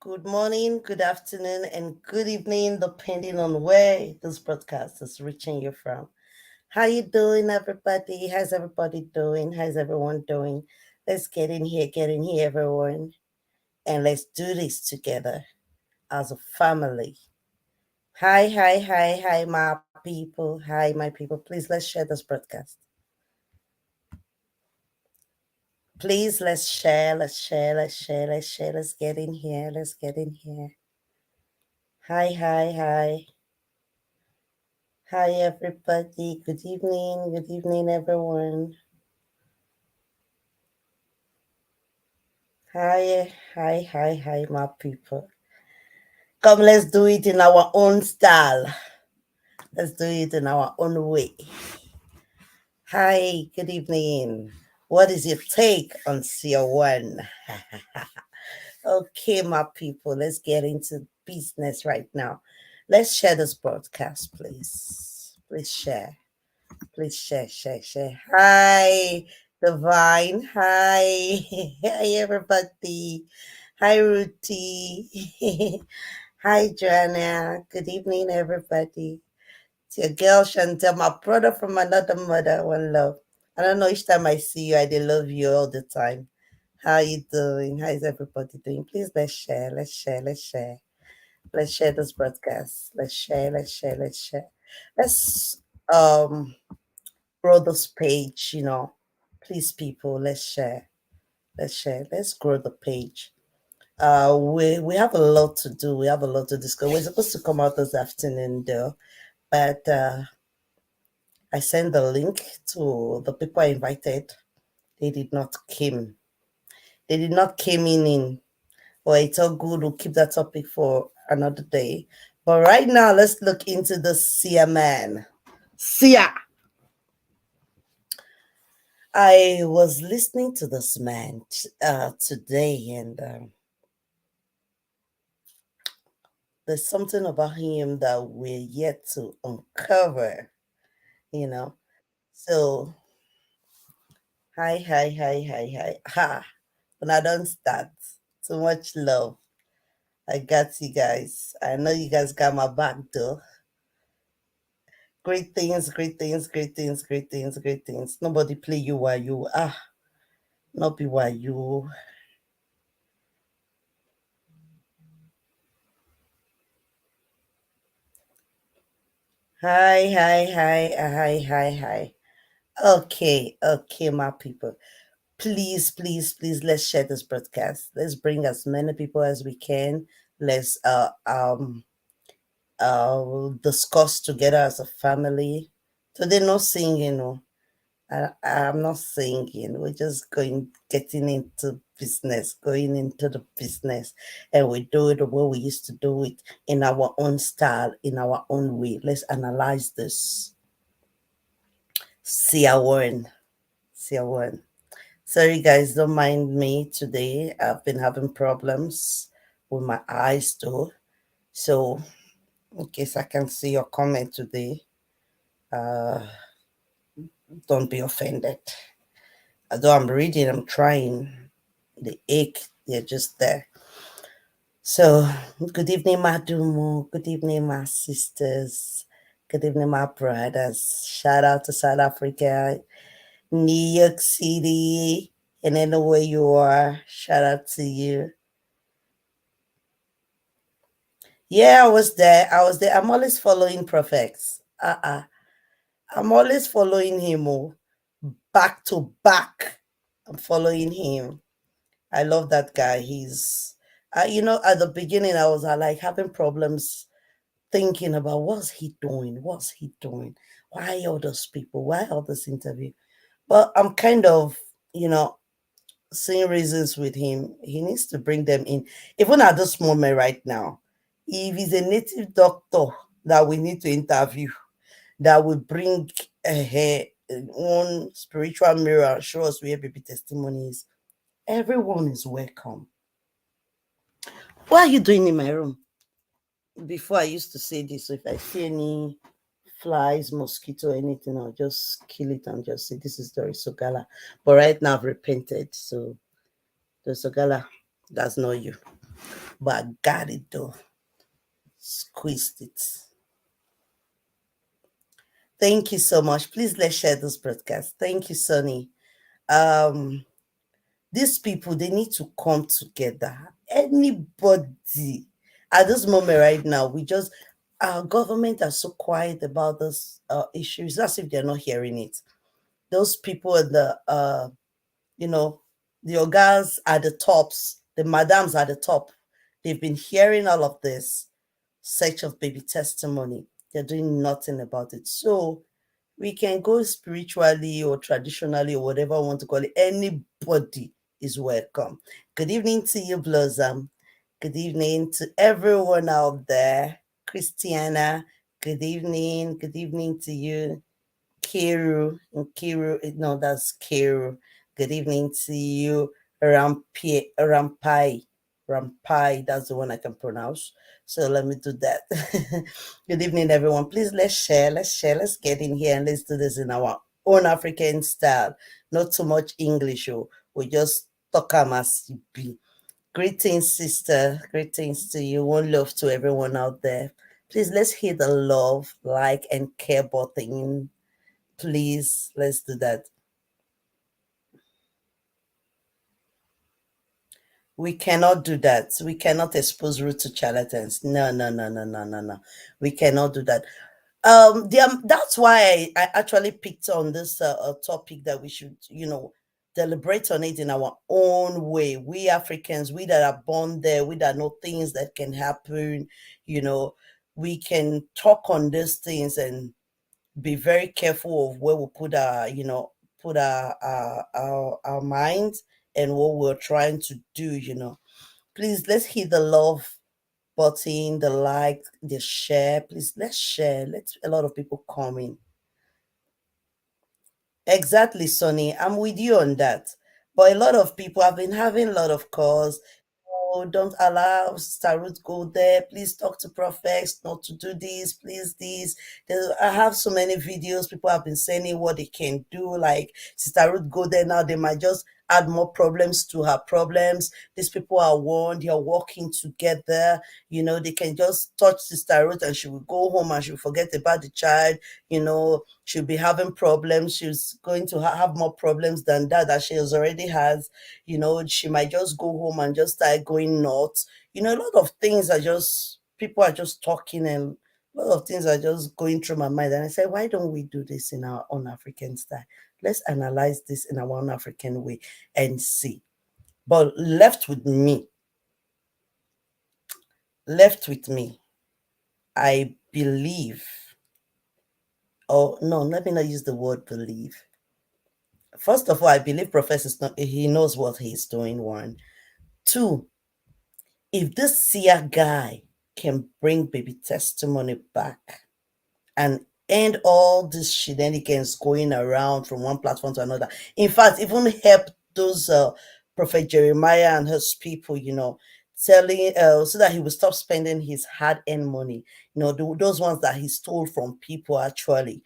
Good morning, good afternoon, and good evening, depending on where this broadcast is reaching you from. How you doing, everybody? How's everybody doing? How's everyone doing? Let's get in here, everyone, and let's do this together as a family. Hi, my people. Hi, my people. Please let's share this broadcast. Please let's get in here. Let's get in here. Hi. Hi, everybody. Good evening, everyone. Hi, my people. Come, let's do it in our own style. Let's do it in our own way. Hi, good evening. What is your take on Seer 1? Okay, my people, let's get into business right now. Let's share this broadcast, please. Please share. Please share. Hi, Divine. Hi. Hi, everybody. Hi, Ruthie. Hi, Joanna. Good evening, everybody. It's your girl, Chantel, my brother from another mother. One love. I don't know, each time I see you, I do love you all the time. How you doing? How is everybody doing? Please, let's share. Let's share this broadcast. Let's share. Let's um grow this page, Please, people, let's share. Let's grow the page. We have a lot to do. We have a lot to discuss. We're supposed to come out this afternoon though, but I sent the link to the people I invited. They did not came. They did not came in. Well, it's all good. We'll keep that topic for another day. But right now, let's look into the Seer man. Seer. I was listening to this man today, and there's something about him that we're yet to uncover, you know. So, hi. Ha! When I don't start, too much love. I got you guys. I know you guys got my back though. Great things. Nobody play you while you not be while you. Hi. Okay, my people. Please, let's share this broadcast. Let's bring as many people as we can. Let's discuss together as a family. Today, no singing. I'm not singing. We're just getting into business, going into the business, and we do it the way we used to do it in our own style, in our own way. Let's analyze this. See our one. See our one. Sorry, guys, don't mind me today. I've been having problems with my eyes, though. So, in case I can see your comment today, uh, don't be offended. Although I'm reading, I'm trying. The ache, they're just there. So, good evening, my Dumo. Good evening, my sisters. Good evening, my brothers. Shout out to South Africa, New York City, and anywhere you are. Shout out to you. Yeah, I was there. I'm always following prophets. I'm always following him, back to back. I'm following him. I love that guy. At the beginning, I was like having problems thinking about what's he doing? What's he doing? Why all those people? Why all this interview? But I'm kind of, seeing reasons with him. He needs to bring them in. Even at this moment right now, if he's a native doctor that we need to interview, that will bring one spiritual mirror and show us where baby testimonies, everyone is welcome. What are you doing in my room? Before I used to say this, so if I see any flies, mosquito, anything, I'll just kill it and just say this is Doris Sogala. But right now I've repented, so Doris Sogala, that's not you. but I got it though. Squeezed it. Thank you so much. Please let's share this broadcast. Thank you, Sonny. Um, these people they need to come together. Anybody at this moment right now, we just our government are so quiet about this issues as if they're not hearing it. Those people at the you know, the ogas at the tops, the madams at the top, they've been hearing all of this search of baby testimony. They're doing nothing about it. So we can go spiritually or traditionally or whatever you want to call it. Anybody is welcome. Good evening to you, Blossom. Good evening to everyone out there. Christiana, good evening. Good evening to you. Kiru, no, that's Kiru. Good evening to you, Rampai, that's the one I can pronounce. So let me do that. Good evening, everyone. Please let's get in here and let's do this in our own African style. Not too much English, oh. We just talk as it be. Greetings, sister. Greetings to you. One love to everyone out there. Please let's hit the love, like, and care button. Please, let's do that. We cannot do that. We cannot expose root to charlatans. No, no, no, no, no, no, no. We cannot do that. That's why I actually picked on this topic that we should, deliberate on it in our own way. We Africans, we that are born there, we that know things that can happen, you know, we can talk on these things and be very careful of where we put our put our minds and what we're trying to do. Please let's hit the love button, the like, the share. Please let's share. Let's a lot of people coming. Exactly, Sonny. I'm with you on that. But a lot of people have been having a lot of calls. Oh, don't allow Sister Ruth go there. Please talk to prophets not to do this. Please, this. I have so many videos. People have been saying what they can do. Like Sister Ruth go there now. They might just add more problems to her problems. These people are warned. They are working together. They can just touch Sister Ruth and she will go home and she'll forget about the child. She'll be having problems. She's going to have more problems than that she has already has. She might just go home and just start going nuts. A lot of things are just people are just talking, and a lot of things are just going through my mind. And I said, why don't we do this in our own African style? Let's analyze this in our own African way and see. But left with me, I believe, oh no, let me not use the word believe. First of all, I believe Professor not he knows what he's doing. One, two, if this Seer guy can bring baby testimony back and end all these shenanigans going around from one platform to another, in fact, even help those Prophet Jeremiah and his people, telling so that he will stop spending his hard-earned money, those ones that he stole from people actually,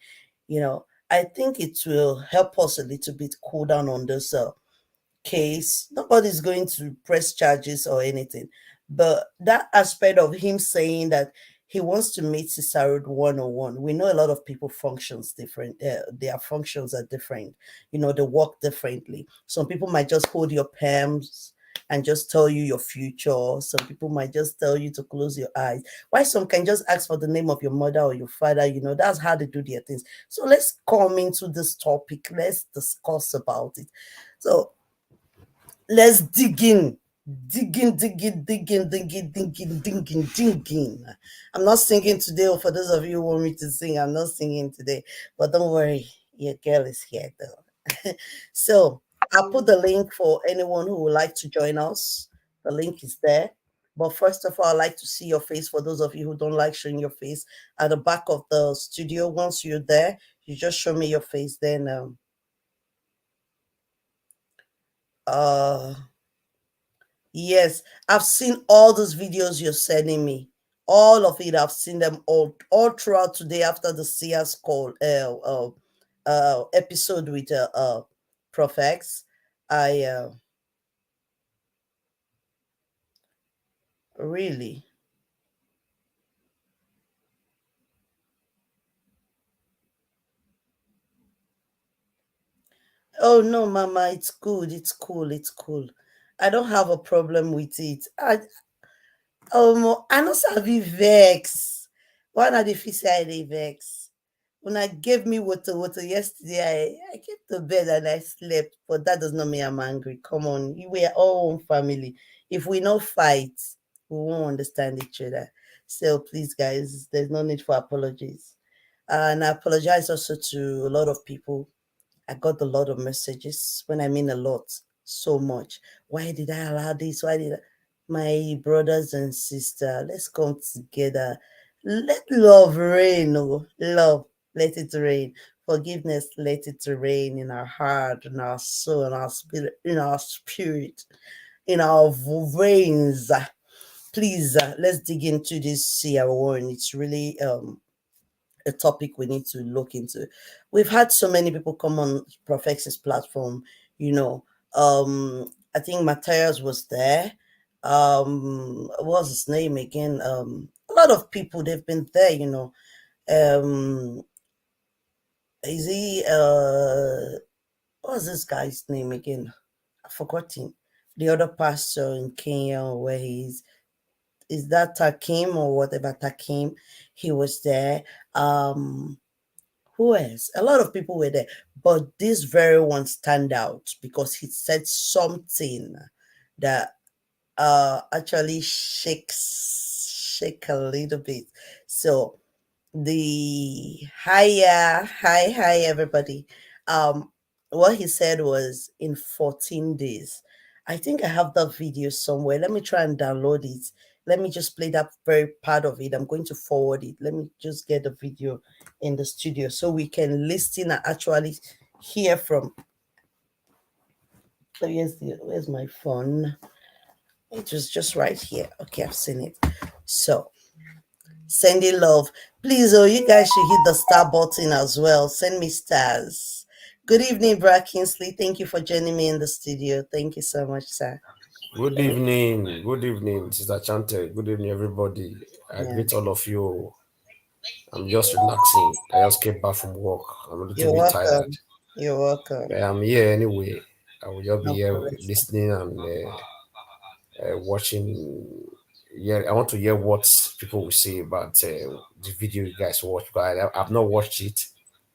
I think it will help us a little bit cool down on this case. Nobody's going to press charges or anything. But that aspect of him saying that he wants to meet Cicero 101, we know a lot of people functions different. Their functions are different. They work differently. Some people might just hold your palms and just tell you your future. Some people might just tell you to close your eyes. Why some can just ask for the name of your mother or your father. That's how they do their things. So let's come into this topic. Let's discuss about it. So let's dig in. Digging. I'm not singing today, or for those of you who want me to sing, I'm not singing today. But don't worry, your girl is here though. So I'll put the link for anyone who would like to join us. The link is there. But first of all, I'd like to see your face for those of you who don't like showing your face at the back of the studio. Once you're there, you just show me your face. Then uh yes, I've seen all those videos you're sending me. All of it, I've seen them all throughout today after the Seer's call episode with Prof X. I Really? Oh no, Mama, it's good. It's cool. It's cool. I don't have a problem with it. I no sabi vex. Why not if you say I dey vex? When I gave me water yesterday, I came to bed and I slept, but that does not mean I'm angry. Come on, we are all one family. If we no fight, we won't understand each other. So please, guys, there's no need for apologies. And I apologize also to a lot of people. I got a lot of messages. When I mean a lot, so much. Why did I allow this? Why did I? My brothers and sister, let's come together. Let love reign. Oh, love, let it rain. Forgiveness, let it rain in our heart, in our soul, in our veins. Please, let's dig into this Seer one. It's really a topic we need to look into. We've had so many people come on Profex's platform, you know. I think Matthias was there. What was his name again? A lot of people they've been there, you know. Um is he what was this guy's name again? I've forgotten. The other pastor in Kenya where he's is that Takim or whatever Takim? He was there. Who else? A lot of people were there, but this very one stand out because he said something that actually shake a little bit. So the hi everybody. Um what he said was in 14 days. I think I have that video somewhere. Let me try and download it. Let me just play that very part of it. I'm going to forward it. Let me just get the video in the studio so we can listen and actually hear from. So where's my phone? It was just right here. Okay, I've seen it. So sending love. Please, oh, you guys should hit the star button as well. Send me stars. Good evening, Brad Kingsley. Thank you for joining me in the studio. Thank you so much, sir. Good evening, Sister Chante. Good evening, everybody. I Yeah, greet all of you. I'm just relaxing. I just came back from work. I'm a little you're bit tired. welcome. You're welcome. But I'm here anyway. I will just be No here problem, sir. listening and watching. Yeah, I want to hear what people will say about the video you guys watch. But I've not watched it.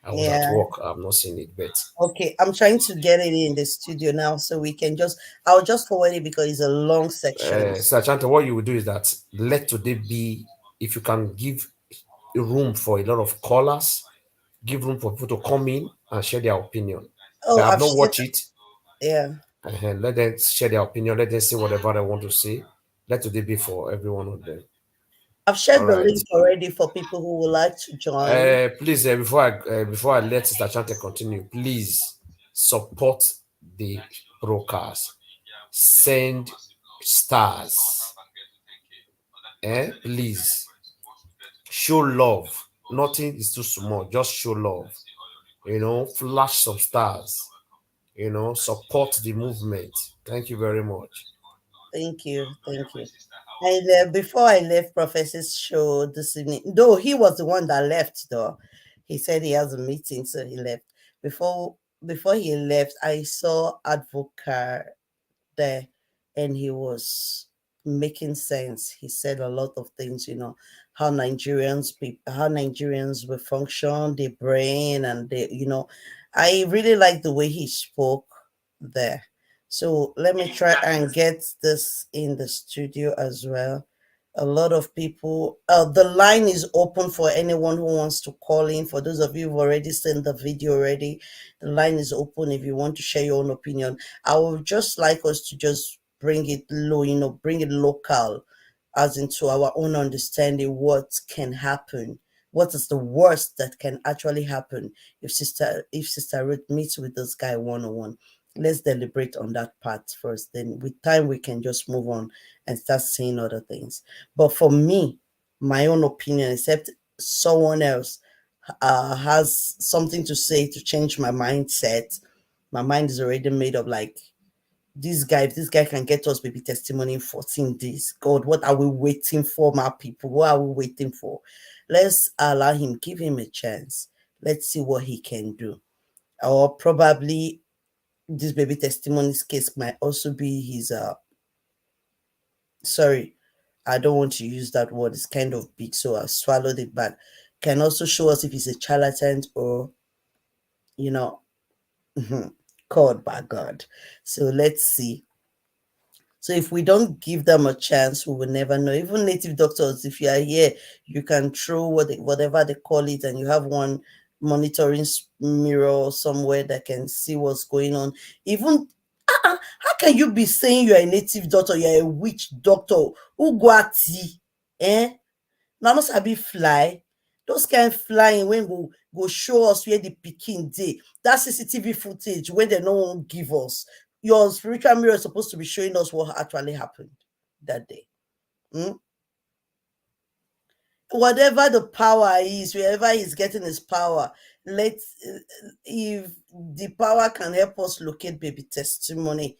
I was at Yeah. work. I've not seen it, but Okay, I'm trying to get it in the studio now so we can just. I'll just forward it because it's a long section. Sister Chante, what you will do is that let today be, if you can give room for a lot of callers, give room for people to come in and share their opinion. That Oh, have I've not shared. watched it, Yeah, let them share their opinion. Let them say whatever they want to say. Let today be for every one of them. I've All shared the right. link already for people who would like to join. Please, before I let Sister Chante continue, please support the broadcast. Send stars. Please show love. Nothing is too small. Just show love. Flash some stars. Support the movement. Thank you very much. Thank you, thank you. And before I left Professor's show this evening, though he was the one that left, though he said he has a meeting, so he left. Before he left, I saw Advocate there and he was making sense. He said a lot of things, how Nigerians will function, their brain and I really like the way he spoke there. So let me try and get this in the studio as well. A lot of people, the line is open for anyone who wants to call in. For those of you who've already sent the video already, the line is open if you want to share your own opinion. I would just like us to just bring it low, bring it local, as into our own understanding what can happen. What is the worst that can actually happen if Sister Ruth meets with this guy 101? Let's deliberate on that part first. Then with time we can just move on and start saying other things. But for me, my own opinion, except someone else has something to say to change my mindset, my mind is already made up. Like if this guy can get us baby testimony in 14 days, God, what are we waiting for, my people? What are we waiting for? Let's allow him, give him a chance. Let's see what he can do. Or probably this baby testimonies case might also be his sorry, I don't want to use that word, it's kind of big, so I swallowed it back. Can also show us if he's a charlatan or, you know, called by God. So let's see. So if we don't give them a chance, we will never know. Even native doctors, if you are here, you can throw whatever they call it, and you have one monitoring mirror somewhere that can see what's going on. Even how can you be saying you are a native doctor, you are a witch doctor? Who go at eh? Now not sabi fly. Those kind flying when go show us where the pikin dey. That CCTV footage when they no wan give us. Your spiritual mirror is supposed to be showing us what actually happened that day. Hmm? Whatever the power is, wherever he's getting his power, let's if the power can help us locate baby testimony.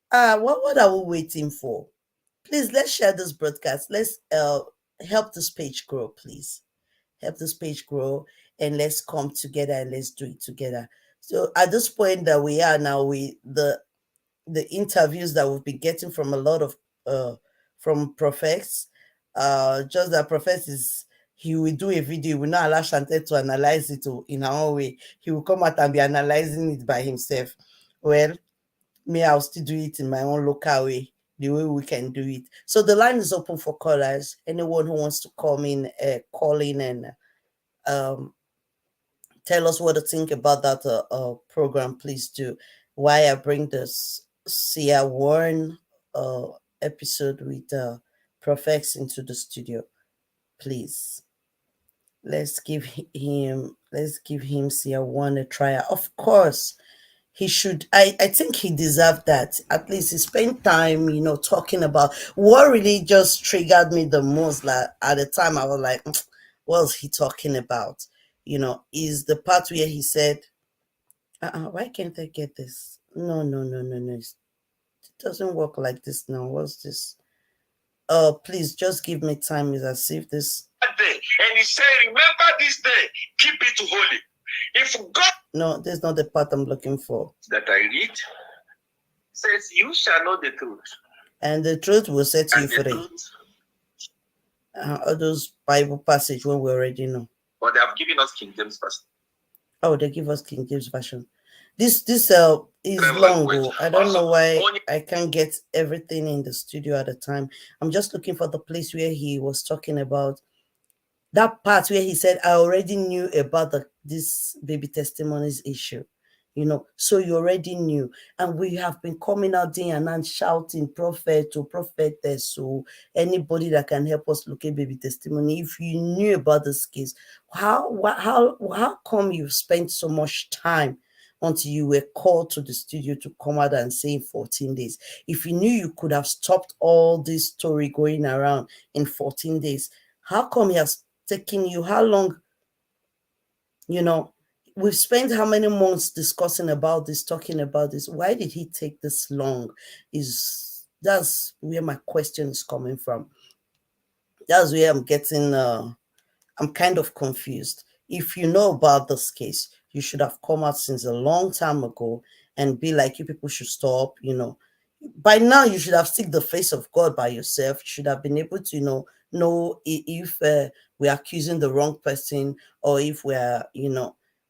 What are we waiting for? Please let's share this broadcast. Let's help this page grow, please. Help this page grow, and let's come together and let's do it together. So at this point that we are now, the interviews that we've been getting from a lot of from prophets, just that prophet is, he will do a video, he will not allow Chantel to analyze it in her own way. He will come out and be analyzing it by himself. Well, me, I'll still do it in my own local way, the way we can do it. So the line is open for callers. Anyone who wants to call in and um, tell us what to think about that program, please do. Why I bring this Seer Warren uh, episode with Profex into the studio, please. Let's give him Seer Warren a try. Of course, he should. I think he deserved that. At least he spent time, talking about what really just triggered me the most. Like at the time, I was like, what was he talking about? Is the part where he said, why can't I get this? No, no, no, no, no. It doesn't work like this now. What's this? Please just give me time. Is as if this. And he said, remember this day, keep it holy. If God. No, this is not the part I'm looking for. That I read says, you shall know the truth. And the truth will set you free. All those Bible passages when we already know. But they have given us King James Version. Oh, they give us King James Version. This is long. I don't know why I can't get everything in the studio at the time. I'm just looking for the place where he was talking about that part where he said, I already knew about this baby testimonies issue. So you already knew. And we have been coming out there and shouting, prophet or prophetess, or anybody that can help us look at baby testimony. If you knew about this case, how come you spent so much time until you were called to the studio to come out and say in 14 days? If you knew you could have stopped all this story going around in 14 days, how come he has taken you how long? We've spent how many months discussing about this, talking about this. Why did he take this long? That's where my question is coming from. That's where I'm getting I'm kind of confused. If you know about this case, you should have come out since a long time ago and be like, you people should stop. By now you should have seek the face of God by yourself. You should have been able to know if we're accusing the wrong person, or if we're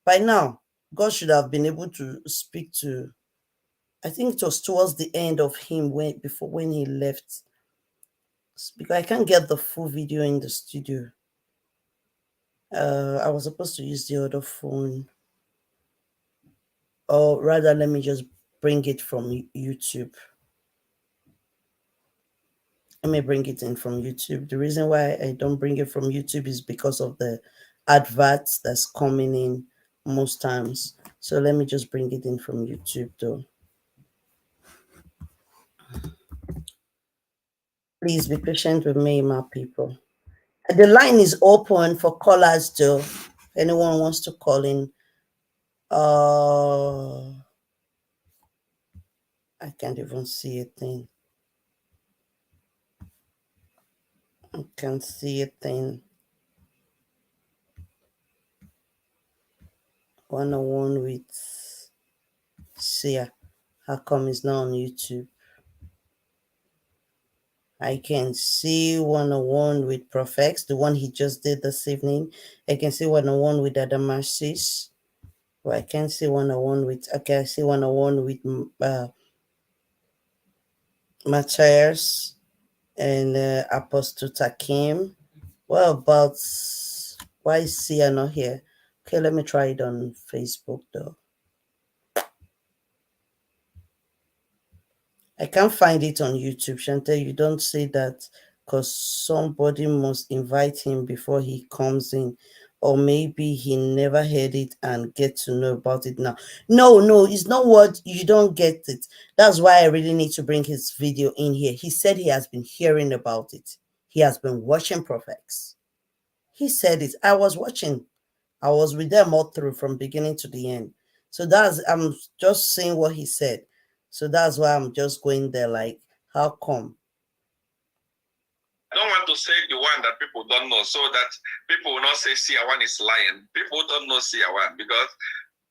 by now God should have been able to speak to. I think it was towards the end of him when he left, because I can't get the full video in the studio. I was supposed to use the other phone, or rather let me just bring it from YouTube. Let me bring it in from YouTube. The reason why I don't bring it from YouTube is because of the adverts that's coming in most times. So let me just bring it in from YouTube though. Please be patient with me, my people. The line is open for callers too. If anyone wants to call in. I can't even see a thing. I can't see a thing. 101 with Seer. How come it's not on YouTube? I can see 101 with Profex, the one he just did this evening. I can see 101 with Adamasis. Well, I can't see 101 with, okay, I see 101 with Matthias and Apostle Takim. Well, about why is Sia not here? Okay, let me try it on Facebook though. I can't find it on YouTube. Chantel, you don't say that because somebody must invite him before he comes in. Or maybe he never heard it and get to know about it now. No, it's not what you don't get it. That's why I really need to bring his video in here. He said he has been hearing about it. He has been watching Prophets. He said it. I was watching. I was with them all through from beginning to the end. So I'm just saying what he said. So that's why I'm just going there like, how come? I don't want to say the one that people don't know, so that people will not say CR1 is lying. People don't know CR1 because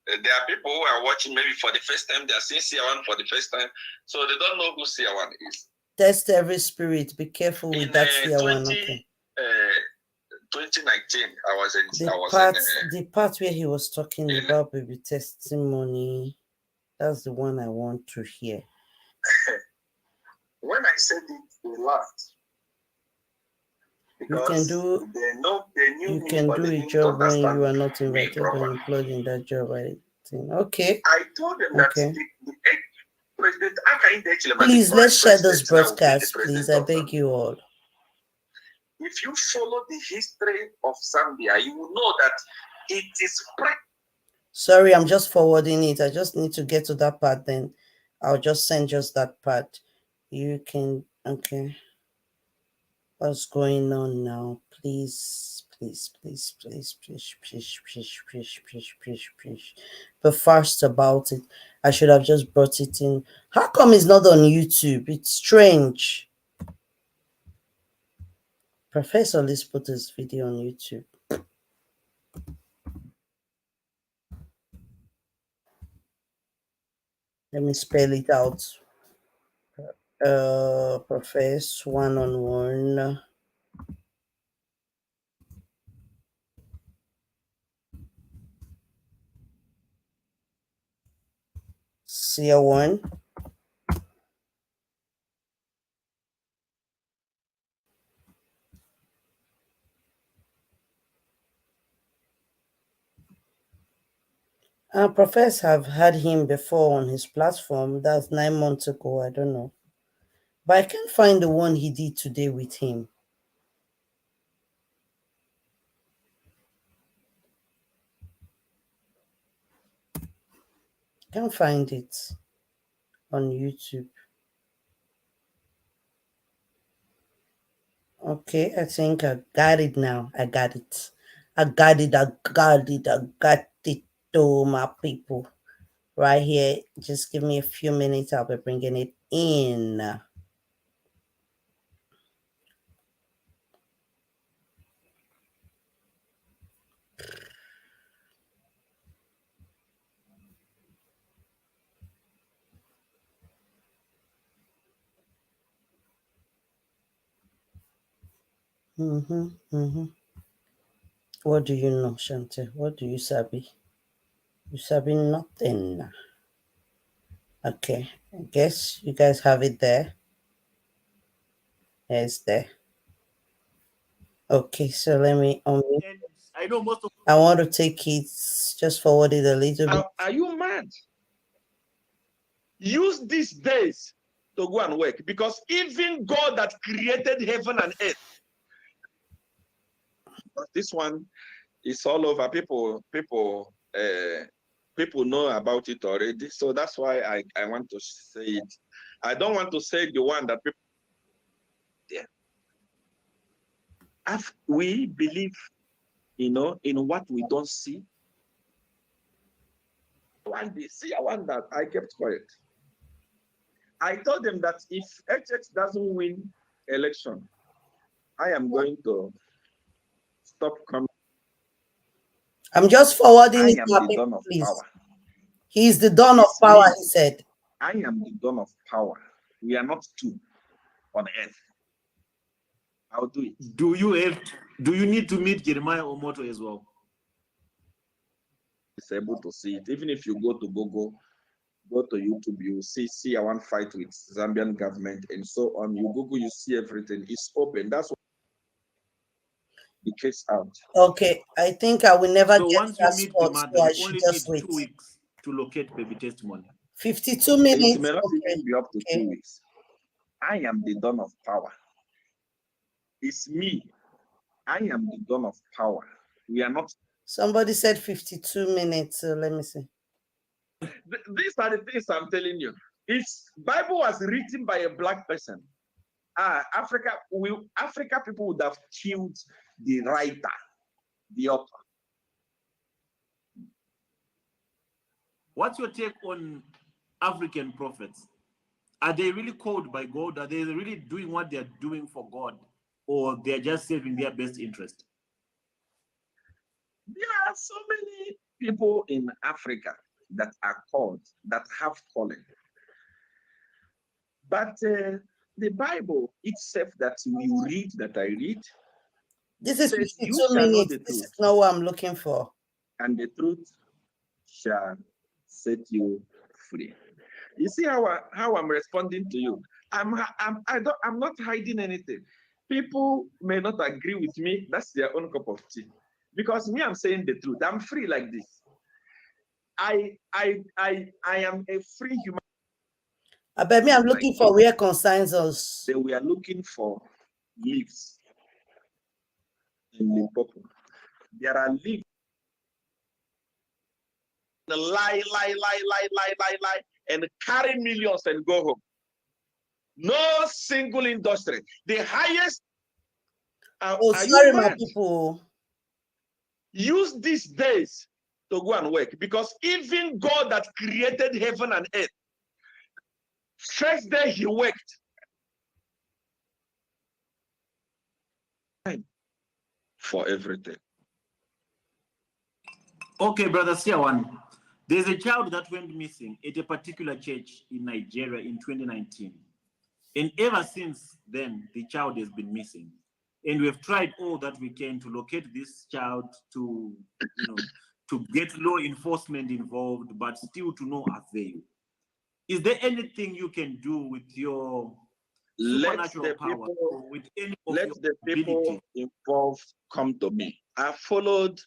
there are people who are watching maybe for the first time. They are seeing CR1 for the first time, so they don't know who CR1 is. Test every spirit. Be careful with that CR1. Okay. 2019, I was in. The part where he was talking about baby testimony. That's the one I want to hear. When I said it, they laughed. You can do a job when you are not invited or employed in that job. I think. Okay. I told them that the president. Please let's share this broadcast, please. I beg you all. If you follow the history of Zambia, you will know that it is. Sorry, I'm just forwarding it. I just need to get to that part. Then I'll just send just that part. You can. Okay. What's going on now? Please. Be fast about it. I should have just brought it in. How come it's not on YouTube? It's strange. Professor, let's put this video on YouTube. Let me spell it out. Professor 1-on-1. CR1. Professor have had him before on his platform. That's 9 months ago. I don't know. But I can't find the one he did today with him. Can't find it on YouTube. Okay, I think I got it now. I got it. To my people. Right here. Just give me a few minutes. I'll be bringing it in. What do you know, Shante? What do you sabi? You sabi nothing. Okay, I guess you guys have it there. Yeah, it's there. Okay, so let me I know most of. I want to take it, just forward it a little bit. Are you mad? Use these days to go and work, because even God that created heaven and earth, this one is all over. People know about it already. So that's why I want to say it. I don't want to say the one that people. Yeah. We believe, in what we don't see. One day, see, I want that. I kept quiet. I told them that if HX doesn't win election, I am going to stop coming. I'm just forwarding I it am to the people, dawn of please. power. He is the dawn of It's power, me. he said. I am the dawn of power. We are not two on earth. I'll do it. Do you need to meet Jeremiah Omoto as well? It's able to see it. Even if you go to Google, go to YouTube, you see I want fight with Zambian government and so on. You Google, you see everything. It's open. That's what the case out. Okay, I think I will never So get once you that meet the spot, mother, so I you should only just need wait. 2 weeks to locate baby testimony. 52 It minutes. may not Okay. even be up to 2 weeks. I am the dawn of power. It's me. I am the dawn of power. We are not. Somebody said 52 minutes. So let me see. These are the things I'm telling you. It's Bible was written by a black person. Africa people would have killed the writer, the author. What's your take on African prophets? Are they really called by God? Are they really doing what they're doing for God? Or they're just serving their best interest? There are so many people in Africa that are called, that have calling. But the Bible itself that we read, that I read, This is says, 52 you shall know minutes. the This truth, is not what I'm looking for. and the truth shall set you free. You see how I'm responding to you. I'm not hiding anything. People may not agree with me. That's their own cup of tea. Because me, I'm saying the truth. I'm free like this. I am a free human. I bet me I'm looking for where concerns us. Then we are looking for leaves in Limpopo. There are leaves. Lie, and carry millions and go home. No single industry. The highest. Sorry, my people. Use these days to go and work, because even God that created heaven and earth, first day he worked. For everything. Okay, brother Siawan. There's a child that went missing at a particular church in Nigeria in 2019. And ever since then, the child has been missing. And we've tried all that we can to locate this child, to get law enforcement involved, but still to no avail. Is there anything you can do with your supernatural power, or with any of let your the people ability involved come to me? I followed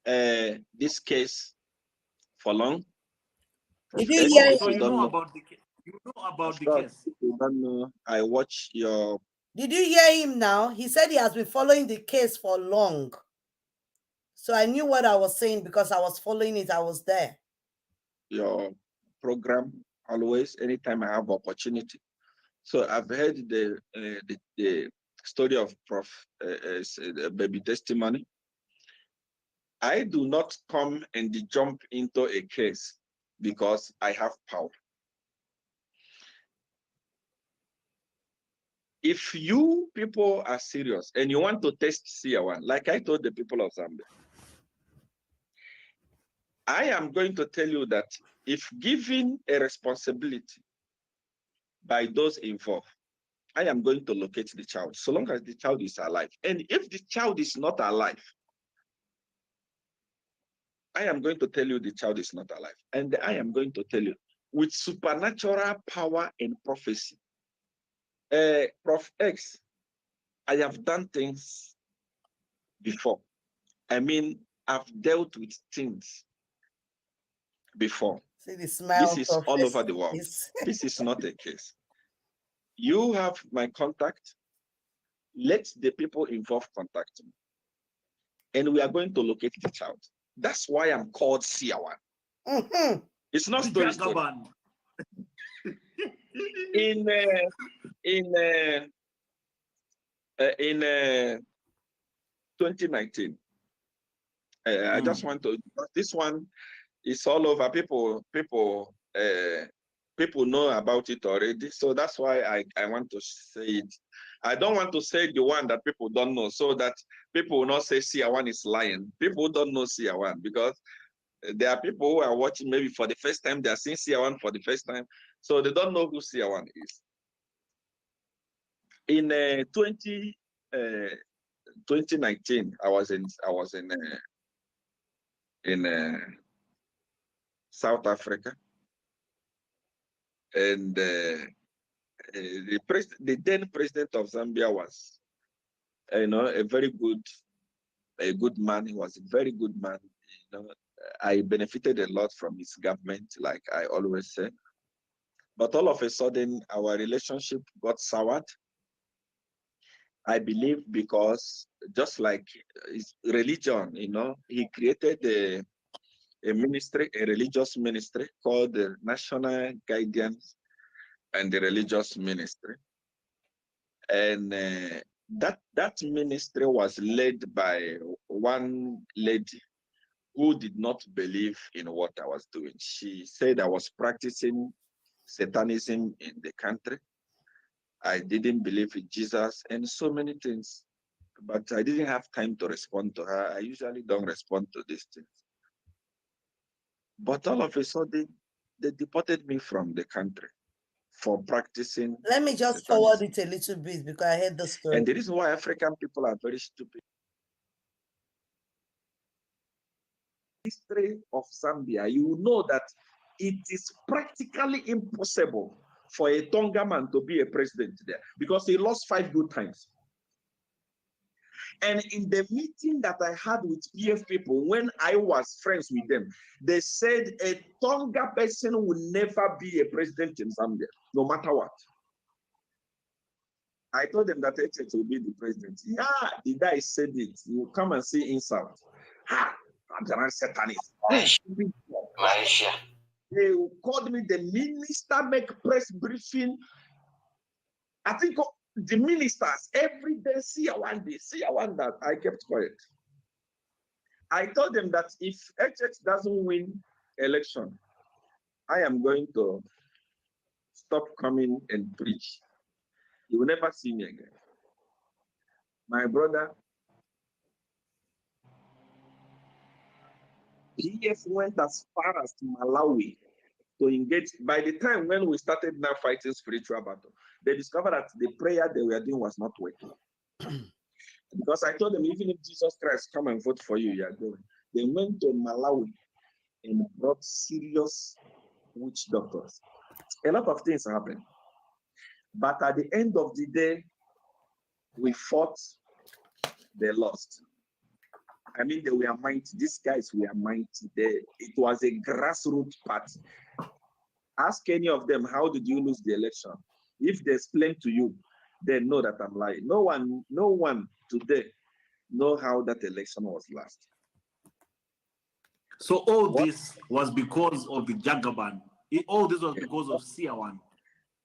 this case for long. Did you hear? So you know about the case. You know about the case. You don't know. I watch your. Did you hear him now? He said he has been following the case for long. So I knew what I was saying because I was following it. I was there. Your program always, anytime I have opportunity. So I've heard the story of baby testimony. I do not come and jump into a case because I have power. If you people are serious and you want to test Seer one, like I told the people of Zambia, I am going to tell you that if given a responsibility by those involved, I am going to locate the child, so long as the child is alive. And if the child is not alive, I am going to tell you the child is not alive. And I am going to tell you with supernatural power and prophecy. Prof X, I have done things before. I mean, I've dealt with things before. See the smile. This is all over the world. This is not a case. You have my contact. Let the people involved contact me. And we are going to locate the child. That's why I'm called Seer one. It's not story. In 2019, I just want to. This one is all over. People people know about it already. So that's why I want to say it. I don't want to say the one that people don't know, so that people will not say Seer is lying. People don't know Seer, because there are people who are watching maybe for the first time. They are seeing Seer for the first time, so they don't know who Seer is. In 2019, I was in South Africa, and the then president of Zambia was, a very good man. He was a very good man. I benefited a lot from his government, like I always say. But all of a sudden, our relationship got soured. I believe because just like his religion, he created a ministry, a religious ministry called the National Guidance and the Religious Ministry. And that ministry was led by one lady who did not believe in what I was doing. She said I was practicing Satanism in the country. I didn't believe in Jesus and so many things, but I didn't have time to respond to her. I usually don't respond to these things. But all of a sudden, they deported me from the country for practicing. Let me just forward it a little bit because I heard the story. And the reason why African people are very stupid. History of Zambia, you will know that it is practically impossible for a Tonga man to be a president there because he lost 5 good times. And in the meeting that I had with PF people, when I was friends with them, they said a Tonga person will never be a president in Zambia, no matter what. I told them that HH will be the president. Yeah, the guy said it. You come and see insult. I'm Satanist. They called me the minister, make press briefing. I think the ministers every day see one that I kept quiet. I told them that if HH doesn't win election, I am going to stop coming and preach. You will never see me again. My brother, PF went as far as Malawi to engage. By the time when we started now fighting spiritual battle, they discovered that the prayer they were doing was not working. Because I told them, even if Jesus Christ come and vote for you, you are going. They went to Malawi and brought serious witch doctors. A lot of things happened. But at the end of the day, we fought, they lost. I mean, they were mighty. These guys were mighty. It was a grassroots party. Ask any of them, how did you lose the election? If they explain to you, they know that I'm lying. No one today know how that election was lost. So all this was because of the Jagaban. All this was because of Seer.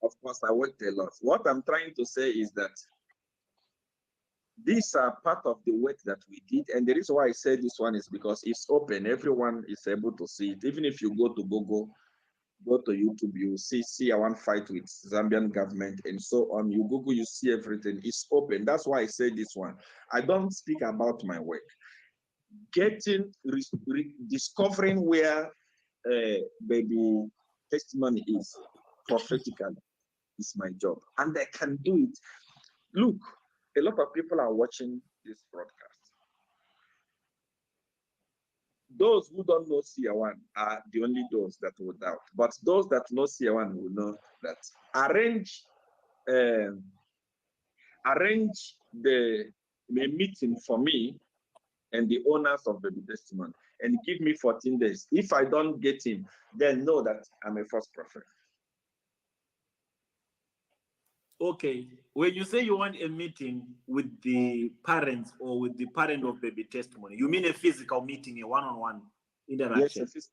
Of course, I worked a lot. What I'm trying to say is that these are part of the work that we did. And the reason why I say this one is because it's open. Everyone is able to see it. Even if you go to Google, go to YouTube, you see Seer fight with Zambian government and so on. You Google, you see everything. It's open. That's why I say this one. I don't speak about my work. Discovering where baby testimony is prophetically is my job. And I can do it. Look, a lot of people are watching this broadcast. Those who don't know Seer are the only those that will doubt. But those that know Seer will know that. Arrange the meeting for me and the owners of the testimony and give me 14 days. If I don't get him, then know that I'm a false prophet. Okay, when you say you want a meeting with the parents or with the parent of baby testimony, you mean a physical meeting, a one-on-one interaction? Yes,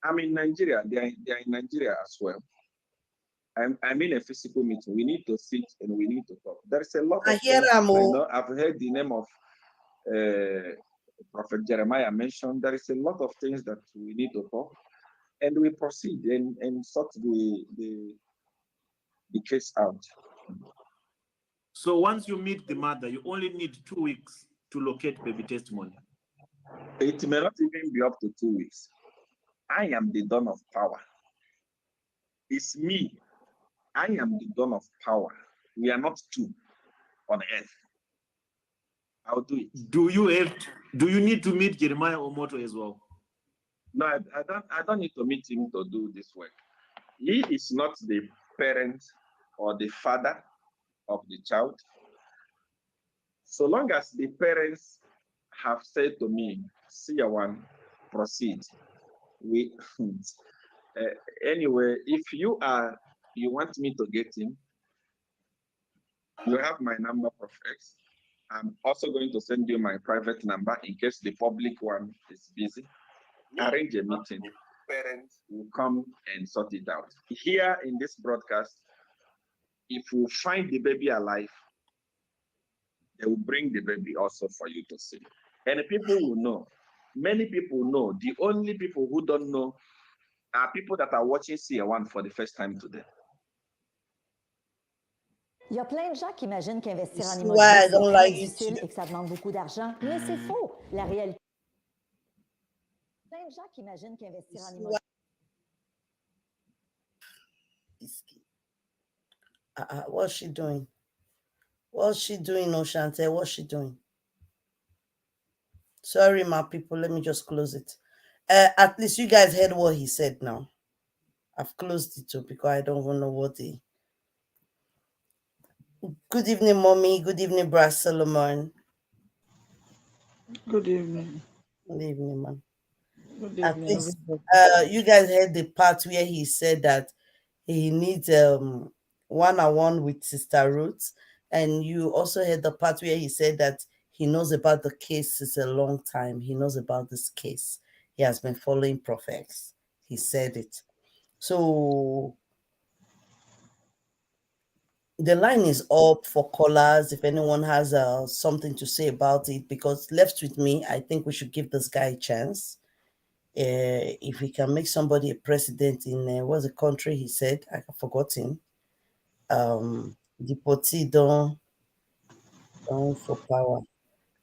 I'm in Nigeria. They are in Nigeria as well. I'm in a physical meeting. We need to sit and we need to talk. There's a lot of things. I've heard the name of Prophet Jeremiah mentioned. There is a lot of things that we need to talk. and we proceed and sort the case out. So once you meet the mother, you only need 2 weeks to locate baby testimony. It may not even be up to 2 weeks. I am the dawn of power. It's me. I am the dawn of power. We are not two on earth. I'll do it. Do you need to meet Jeremiah Omoto as well? No, I don't need to meet him to do this work. He is not the parent or the father of the child. So long as the parents have said to me, Seer one, proceed. We anyway, if you want me to get him, you have my number, Prof. X. I'm also going to send you my private number in case the public one is busy. Arrange a meeting. Parents will come and sort it out. Here in this broadcast, if you find the baby alive, they will bring the baby also for you to see. And people will know. Many people know. The only people who don't know are people that are watching Seer one for the first time today. Il y a plein de gens qui imaginent qu'investir en See immobilier, why I c'est don't très like difficile YouTube. et que ça demande beaucoup d'argent, mais c'est faux. La réalité. Plein de gens qui imaginent qu'investir en immobilier. What's she doing? What's she doing, Oshante? What's she doing? Sorry, my people. Let me just close it. At least you guys heard what he said now. I've closed it too because I don't even know what he. Good evening, mommy. Good evening, Brad Solomon. Good evening. Good evening, man. Good At evening, least everybody. you guys heard the part where he said that he needs one-on-one with Sister Ruth, and you also heard the part where he said that he knows about the case since a long time. He knows about this case. He has been following prophets. He said it. So the line is up for callers if anyone has something to say about it, because left with me, I think we should give this guy a chance. If we can make somebody a president in what's the country he said, I've forgotten. Dipoti don for power.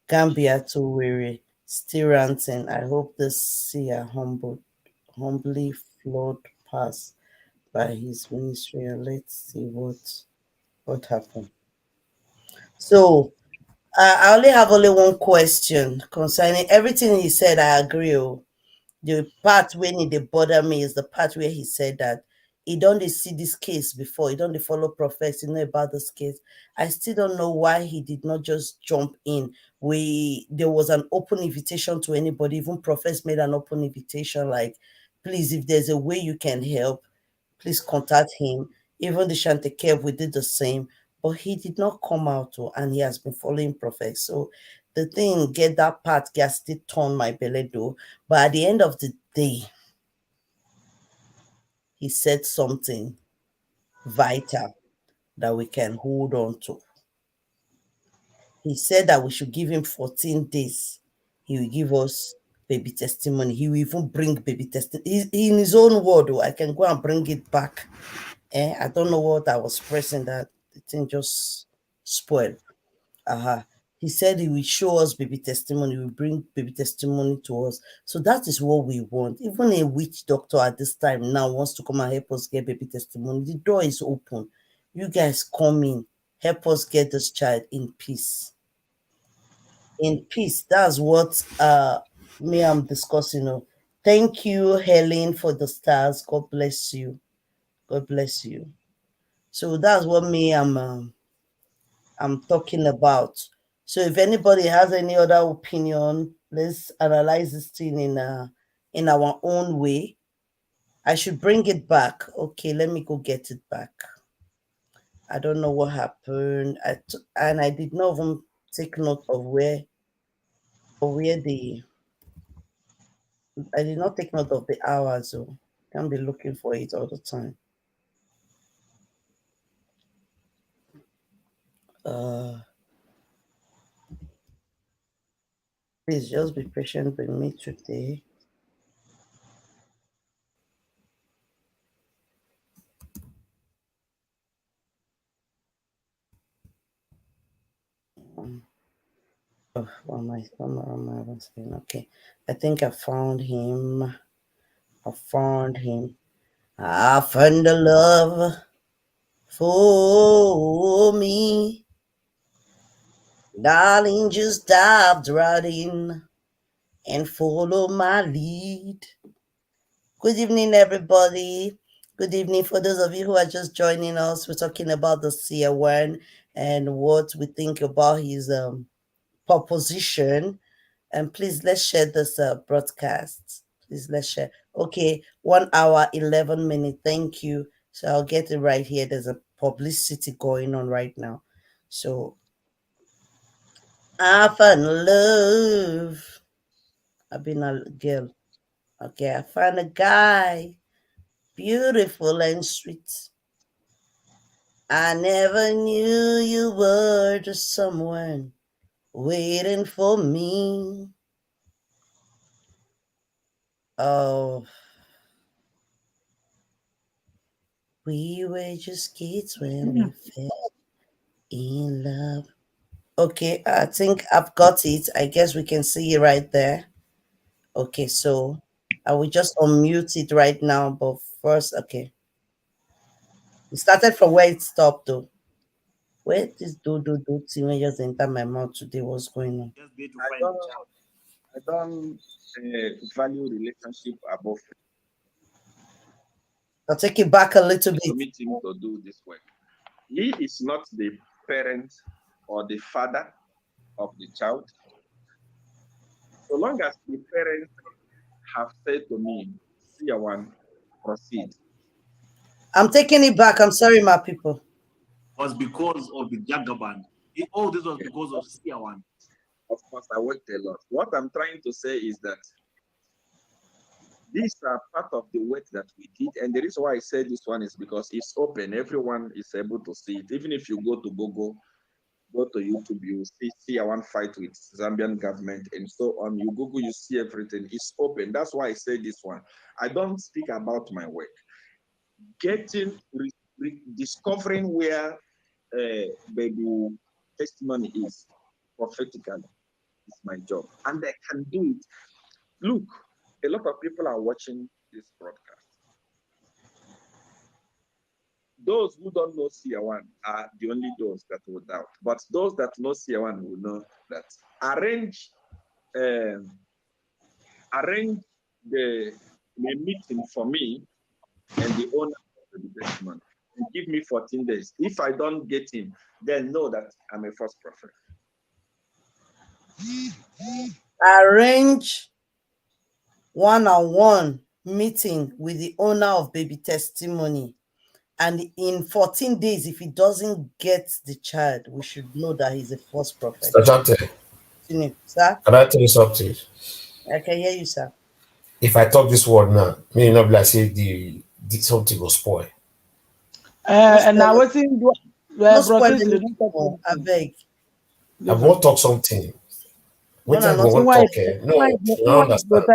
Gambia to weary, still ranting. I hope this seer humbly flowed past by his ministry, and let's see what happened. So I only have one question concerning everything he said. I agree. Oh. The part when he dey bother me is the part where he said that he don't dey see this case before. He don't dey follow prophets. He know about this case. I still don't know why he did not just jump in. There was an open invitation to anybody. Even prophets made an open invitation, like, please, if there's a way you can help, please contact him. Even the Chantekev, we did the same, but he did not come out, oh, and he has been following prophets. So the thing, get that part, get still turn my belly though. But at the end of the day, he said something vital that we can hold on to. He said that we should give him 14 days. He will give us baby testimony. He will even bring baby testimony. In his own word, oh, I can go and bring it back. I don't know what I was pressing that the thing just spoiled. He said he will show us baby testimony, he will bring baby testimony to us. So that is what we want. Even a witch doctor at this time now wants to come and help us get baby testimony. The door is open. You guys come in, help us get this child in peace. In peace. That's what me I'm discussing. Oh. Thank you, Helen, for the stars. God bless you. God bless you. So that's what me I'm talking about. So if anybody has any other opinion, let's analyze this thing in our own way. I should bring it back. Okay, let me go get it back. I don't know what happened. And I did not even take note of where the I did not take note of the hours, so can't be looking for it all the time. Uh Please just be patient with me today. Oh, what am I saying? Okay, I think I found him. I found him. I found the love for me. Darling, just dive right in and follow my lead. Good evening, everybody. Good evening for those of you who are just joining us. We're talking about the Seer one and what we think about his proposition. And please let's share this broadcast. Please let's share. Okay, 1 hour 11 minutes. Thank you. So I'll get it right here. There's a publicity going on right now. So I found love. I've been a girl. Okay, I found a guy, beautiful and sweet. I never knew you were just someone waiting for me. Oh, we were just kids when we fell in love. Okay, I think I've got it. I guess we can see it right there. Okay, so I will just unmute it right now. But first, okay, it started from where it stopped though. Where this do thing when just enter my mouth today? What's going on? Just there to I find the don't, child. I don't value relationship above I'll take it back a little bit. permit him to do this work. He is not the parent or the father of the child. So long as the parents have said to me, see one, proceed. I'm taking it back. I'm sorry, my people. Was because of the Jagaban. All this was because of Seer one. Of course, I worked a lot. What I'm trying to say is that these are part of the work that we did. And the reason why I say this one is because it's open. Everyone is able to see it. Even if you go to Google, go to YouTube, you see one fight with Zambian government and so on. You Google, you see everything. It's open. That's why I say this one. I don't speak about my work. Discovering where baby testimony is prophetically is my job. And I can do it. Look, a lot of people are watching this broadcast. Those who don't know Siawan are the only those that will doubt. But those that know Siawan will know that arrange the meeting for me and the owner of the investment and give me 14 days. If I don't get him, then know that I'm a false prophet. Arrange one-on-one meeting with the owner of Baby Testimony. And in 14 days, if he doesn't get the child, we should know that he's a false prophet. Sir, Continue, sir. can I tell you something? I can hear you, sir. If I talk this word now, may not be like say something will spoil. And now what's in No spoil broadcast? anything more, I beg. I won't talk something. What I No, won't Why? talk, no, you don't understand.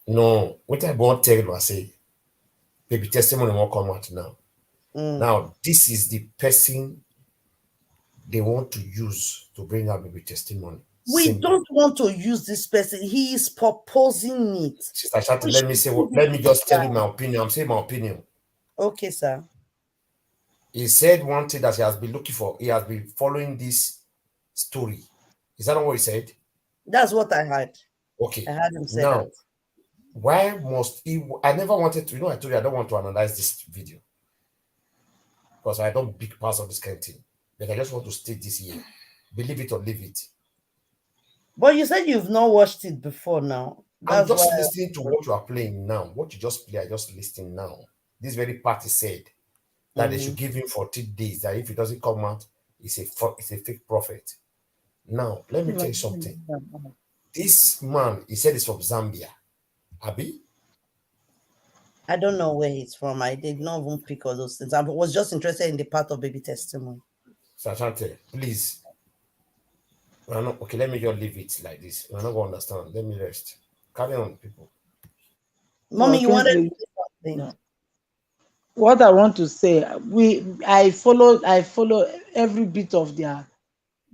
No, what I won't tell you, I say, baby testimony won't come out now. Now, this is the person they want to use to bring out baby testimony. We Simple. don't want to use this person. He is proposing it. Sister Shanti, let me just tell you my opinion. I'm saying my opinion. Okay, sir. He said one thing that he has been looking for. He has been following this story. Is that not what he said? That's what I heard. Okay. I heard him say Now, that. why must he? I never wanted to, I told you I don't want to analyze this video because I don't big parts of this kind of thing. But I just want to state this here. Believe it or leave it. But you said you've not watched it before now. I'm That's just why listening to what you are playing now. What you just play, I just listening now. This very party said that they should give him 14 days, that if it doesn't come out, it's a fake prophet. Now, let me tell you something. This man, he said he's from Zambia. Abi? I don't know where he's from. I did not even pick all those things. I was just interested in the part of baby testimony. Sashante, please. Okay, let me just leave it like this. We're not going to understand. Let me rest. Carry on, people. Mommy, you wanted to say something? No. What I want to say, I follow every bit of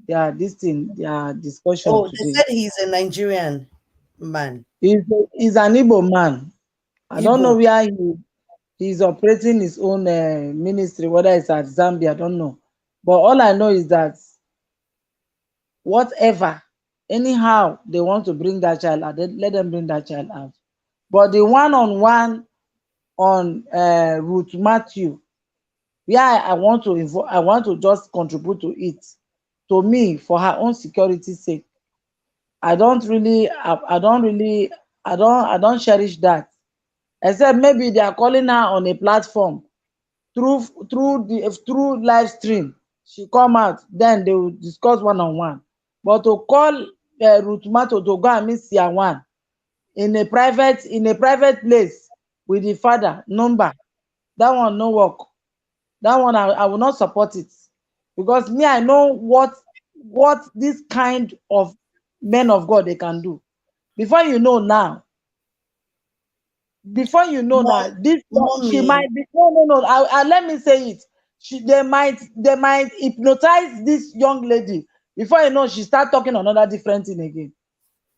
their this thing, their discussion Oh, they today. said he's a Nigerian man. He's an Igbo man. I don't know Igbo. where he's operating his own ministry, whether it's at Zambia, I don't know. But all I know is that whatever, anyhow they want to bring that child out, let them bring that child out. But the one-on-one on Ruth Matthew, where I want to just contribute to it, to me, for her own security sake. I don't really, I don't cherish that. Except maybe they are calling her on a platform through live stream. She come out, then they will discuss one-on-one. But to call Ruth Mato to go and meet Siawan in a private place with the father number, that one no work. That one I will not support it, because me, I know what this kind of men of God they can do. Before you know now, Mom, this she mommy, might be no. Let me say it. They might hypnotize this young lady. Before you know, she start talking another different thing again.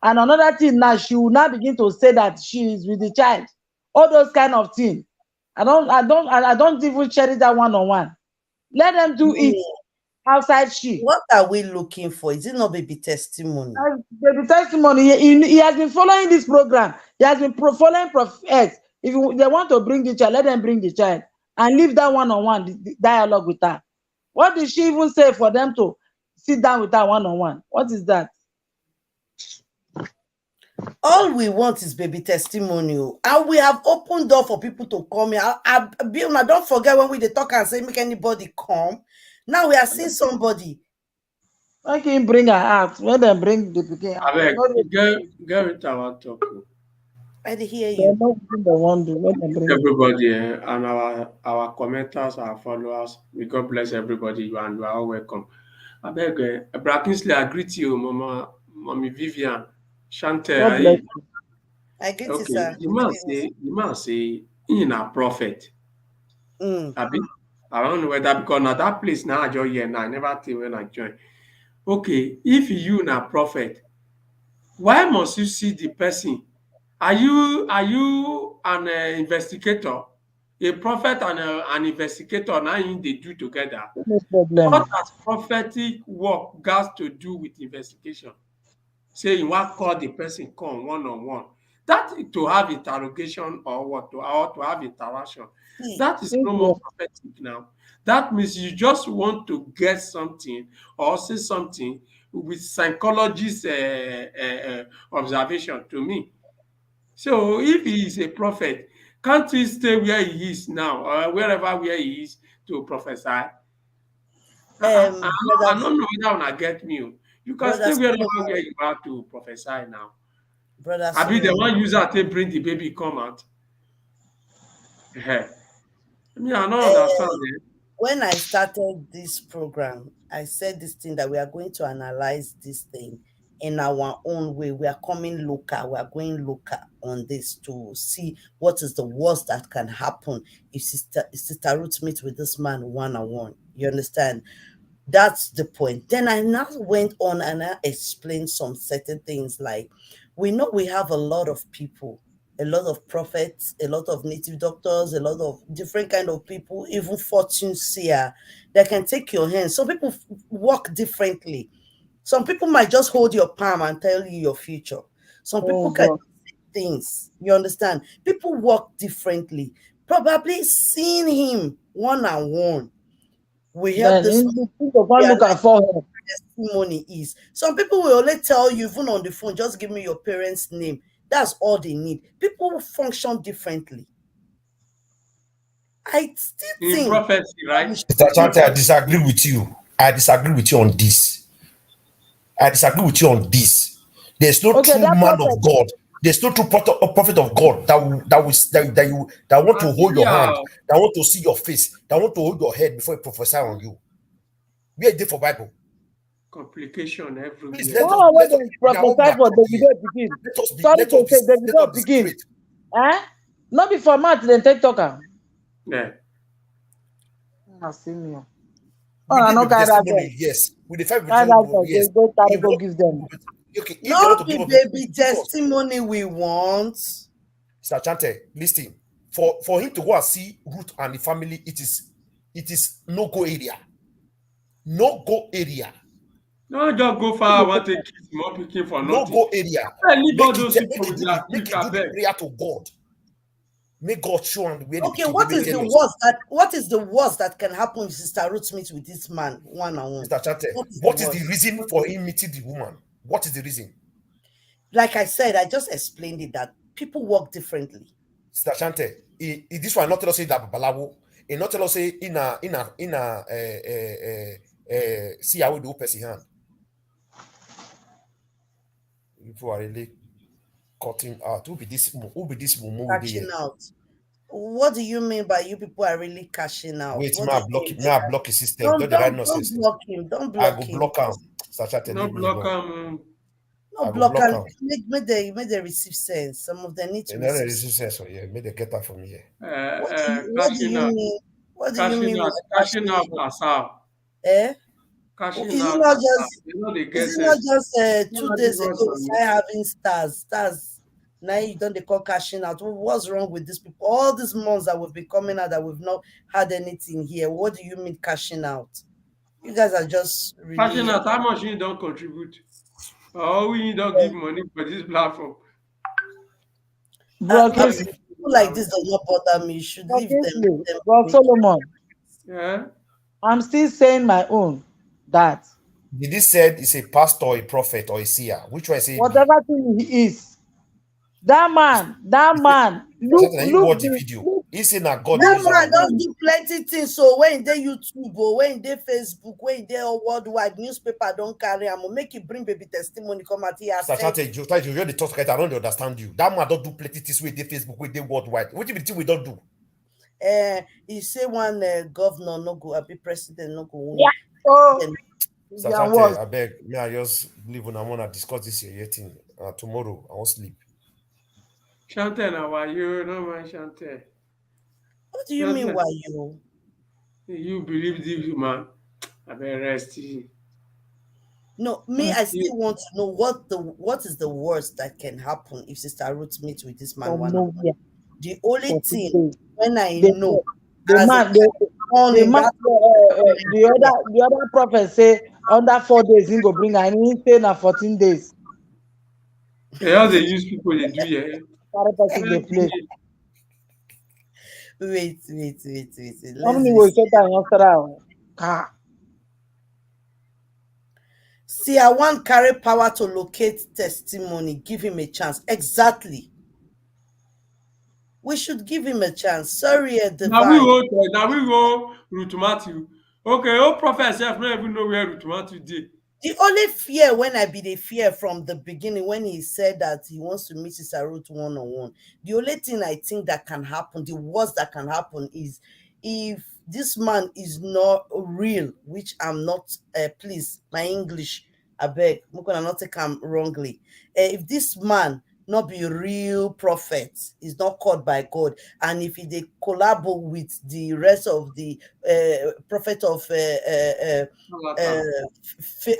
And another thing now, she will now begin to say that she is with the child. All those kind of things. I don't even cherish that one-on-one. Let them do it mommy, outside she. what are we looking for? Is it not baby testimony? The testimony, he has been following this program. He has been following prophets. If they want to bring the child, let them bring the child and leave that one-on-one dialogue with her. What did she even say for them to sit down with her one-on-one? What is that? All we want is baby testimony. And we have opened door for people to come here. Bill, now don't forget when we dey talk and say make anybody come. Now we are seeing somebody. Why can't you bring her out? When they bring the pikin out, Abeg, get with our talk. I dey hear they you. know wetin they want to do. When they bring Everybody and our commenters, our followers, may God bless everybody. You and you are all welcome. Abeg, Brakinsley, I greet you, Mama, Mommy Vivian, Chantel. God bless you. I greet you, Okay, sir. the man say he na prophet. Mm. Abi, I don't know whether because na that place now I join here now. I never tell when I join. Okay, if you na prophet, why must you see the person? Are you an investigator? A prophet and an investigator now in they do together. No problem. What has prophetic work got to do with investigation? Say you want call the person come one-on-one. That to have interrogation or what to have interaction. See, That is If no more you prophetic now. That means you just want to get something or say something with psychologist observation to me. So if he is a prophet, can't he stay where he is now or wherever where he is to prophesy? brother, I don't know whether una get me. You can brother stay wherever Solomon, where you are to prophesy now. brother Abi the Solomon. one use that to bring the baby come out. Eh, me, I don't understand. When I started this program, I said this thing that we are going to analyze this thing in our own way. We are coming local. We are going local on this to see what is the worst that can happen if Sister Ruth meets with this man one-on-one. You understand? That's the point. Then I now went on and I explained some certain things like we know we have a lot of people, a lot of prophets, a lot of native doctors, a lot of different kind of people, even fortune seer that can take your hand. Some people work differently. Some people might just hold your palm and tell you your future. Some oh people can God, see things. You understand? People work differently. Probably seeing him one-on-one will help then this in the thing to come realize look at forehead. testimony is. Some people will only tell you, even on the phone, just give me your parents' name. That's all they need. People function differently. I still In think prophecy, that we right? should Mr. In Chante, I prophecy. disagree with you. I disagree with you on this. I disagree with you on this. There's no Okay, true that man of prophet. God. There's no true prophet of God that want to hold your Yeah, hand, that want to see your face, that want to hold your head before he prophesy on you. We are there for Bible. complication Please everywhere. That one let wey us dem we are all prophesy for mature here. Davido pikin. Sorry Let to say let us Davido be pikin. straight. No be for mouth dem take talk am. Yeah. Na see me o. Oh, We I did no baby carry that testimony, girl. yes. with the 5 Carry between that for yes. go carry He go want, give them. okay, if they want No to be give us, baby give us. testimony we want. Mr. Chante, listen. For him to go and see Ruth and the family, it is no go area. No go area. No, just go far. I want to kiss more picking for No nothing. go area. Hey, leave all Make it those people with their make quick it do the abeg. prayer to God. Make God show him where the Okay, pikin what dey is the jealous. worst that can happen if Sister Ruth meets with this man one on one? Mr. Chante, What is what the is the worst? reason for him meeting the woman? What is the reason? Like I said, I just explained it that people work differently. Mr. Chante, this one not tell us say that babalawo. He not tell us say see how we do person hand. People are really cutting out. Who be this mumu with Cashing here? out. What do you mean by you people are really cashing out? Wait, What may do I you block mean it? by May I that? block his system? No, Don't the right don't nonsense. block him. Don't I block go him. block him. Mr. Chante, No leave me block alone. No I go block block him. him. Make they receive sense. Some of them need to And then there receive is sense. sense for you. May they get that from here. What do cashing you out, mean? What do you mean with cashing out cashing? herself. Eh? Cashing Is it out not herself. just You know they is get it not sense. just No 2 days matter ago what's we on you. started having stars? Now you don't they call cashing out. What's wrong with these people? All these months that we've been coming out that we've not had anything here. What do you mean cashing out? You guys are just Cashing really out, how much you don't contribute? Or we don't give money for this platform. Bro no, Kingsley, people like this does not bother me. You should Bro leave them. Kingsley, Let them Bro make Solomon, Yeah. I'm still saying my own that Did he said it's a pastor, a prophet, or a seer? Which one say it be? whatever thing he is, that man, Something he watch the the video. look He say now God they that use him man like that. don't do plenty things. So when they YouTube or when they Facebook, when they all worldwide newspaper don't carry am, make you bring baby testimony come out here. Mr. Said Chante, you the talk right. I don't understand you. That man don't do plenty things with the Facebook, with the worldwide. What do you think we don't do? he say one governor no go be president no go win. yeah. Oh, Then Mr. yeah, Chante, was I beg, may I just leave when I want to discuss this here thing. Tomorrow, I won't sleep. Shante now, why you no mind Shante? what do you mean Shante, why you? you believe this man? I been rest. No, me, I You, still want to know what is the worst that can happen if Sister Ruth meets with this man from one on one. nowhere The only for thing 2 days. when I The, know the as a man, born the in man, that the other prophet say under 4 days he go bring her, and he say na 14 days. how they use people they do here. Carry person dey play. wait. How Let's many will listen. set down yesterday? Ah, See, I want carry power to locate testimony. Give him a chance. Exactly. We should give him a chance. Sorry, divine. Now we go Ruth Matthew. Okay, oh prophet self not even know where Ruth Matthew did. The only fear when I be the fear from the beginning when he said that he wants to meet Sister Ruth one on one. The only thing I think that can happen, the worst that can happen, is if this man is not real, which I'm not. Please, my English, I beg, I'm gonna not take him wrongly. If this man not be real prophet, is not called by God, and if he they collabo with the rest of the prophet of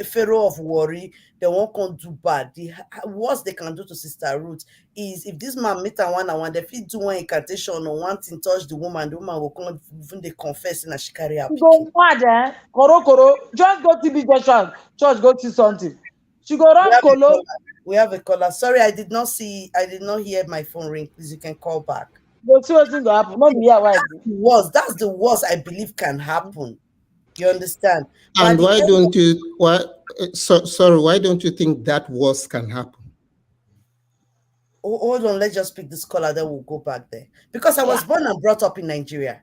Pharaoh of worry, they won't come do bad. The worst they can do to Sister Ruth is if this man meet her one on one, they fit do one incantation or one thing touch the woman will come even they confess and she carry her she pikin. go mad, eh? Koro. Just go TB Joshua church, go see something. She go We run have a kolo. caller. We have a caller. Sorry, I did not hear my phone ring. Please, you can call back. Go see wetin go happen. No be here why That's the worst I believe can happen. You understand? But at And the why end of don't you? Why? Sorry. Why don't you think that worse can happen? hold on, let's just pick this caller, then we'll go back there. Because I was born and brought up in Nigeria.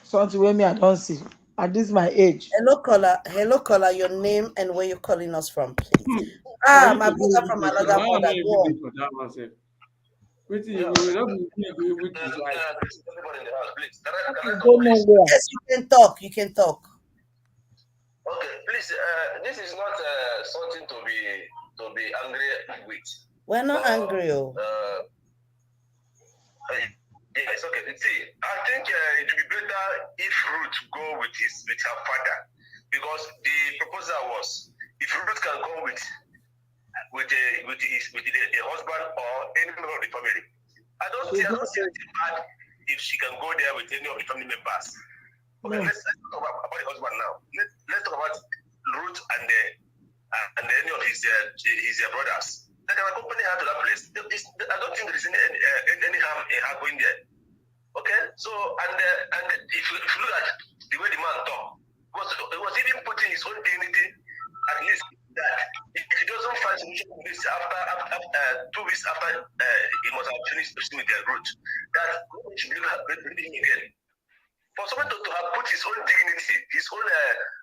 something wey me I don see at this my age. Hello caller, your name and where you're calling us from, please. For you My to brother do from this, another I don't mother. Go even on. need for that one sef. Wetin you will not be able to like. Everybody in the house, please. Can I You talk, don't know please? where. Yes, you can talk. Okay, please. This is not something to be angry with. We're not angry, oh. Yes, okay. See, I think it would be better if Ruth go with her father. because the proposal was if Ruth can go with the husband or any member of the family. I don't see anything bad if she can go there with any of the family members. Okay, let's talk about the husband now. Let's talk about Ruth and any of his brothers. They can accompany her to that place. I don't think there is any harm in her going there. Okay, so and if you look at the way the man talked, it was even putting his own dignity at least that if he doesn't find solution to this after 2 weeks after he must have finished with their route, that he should bring him again. For someone to have put his own dignity, his own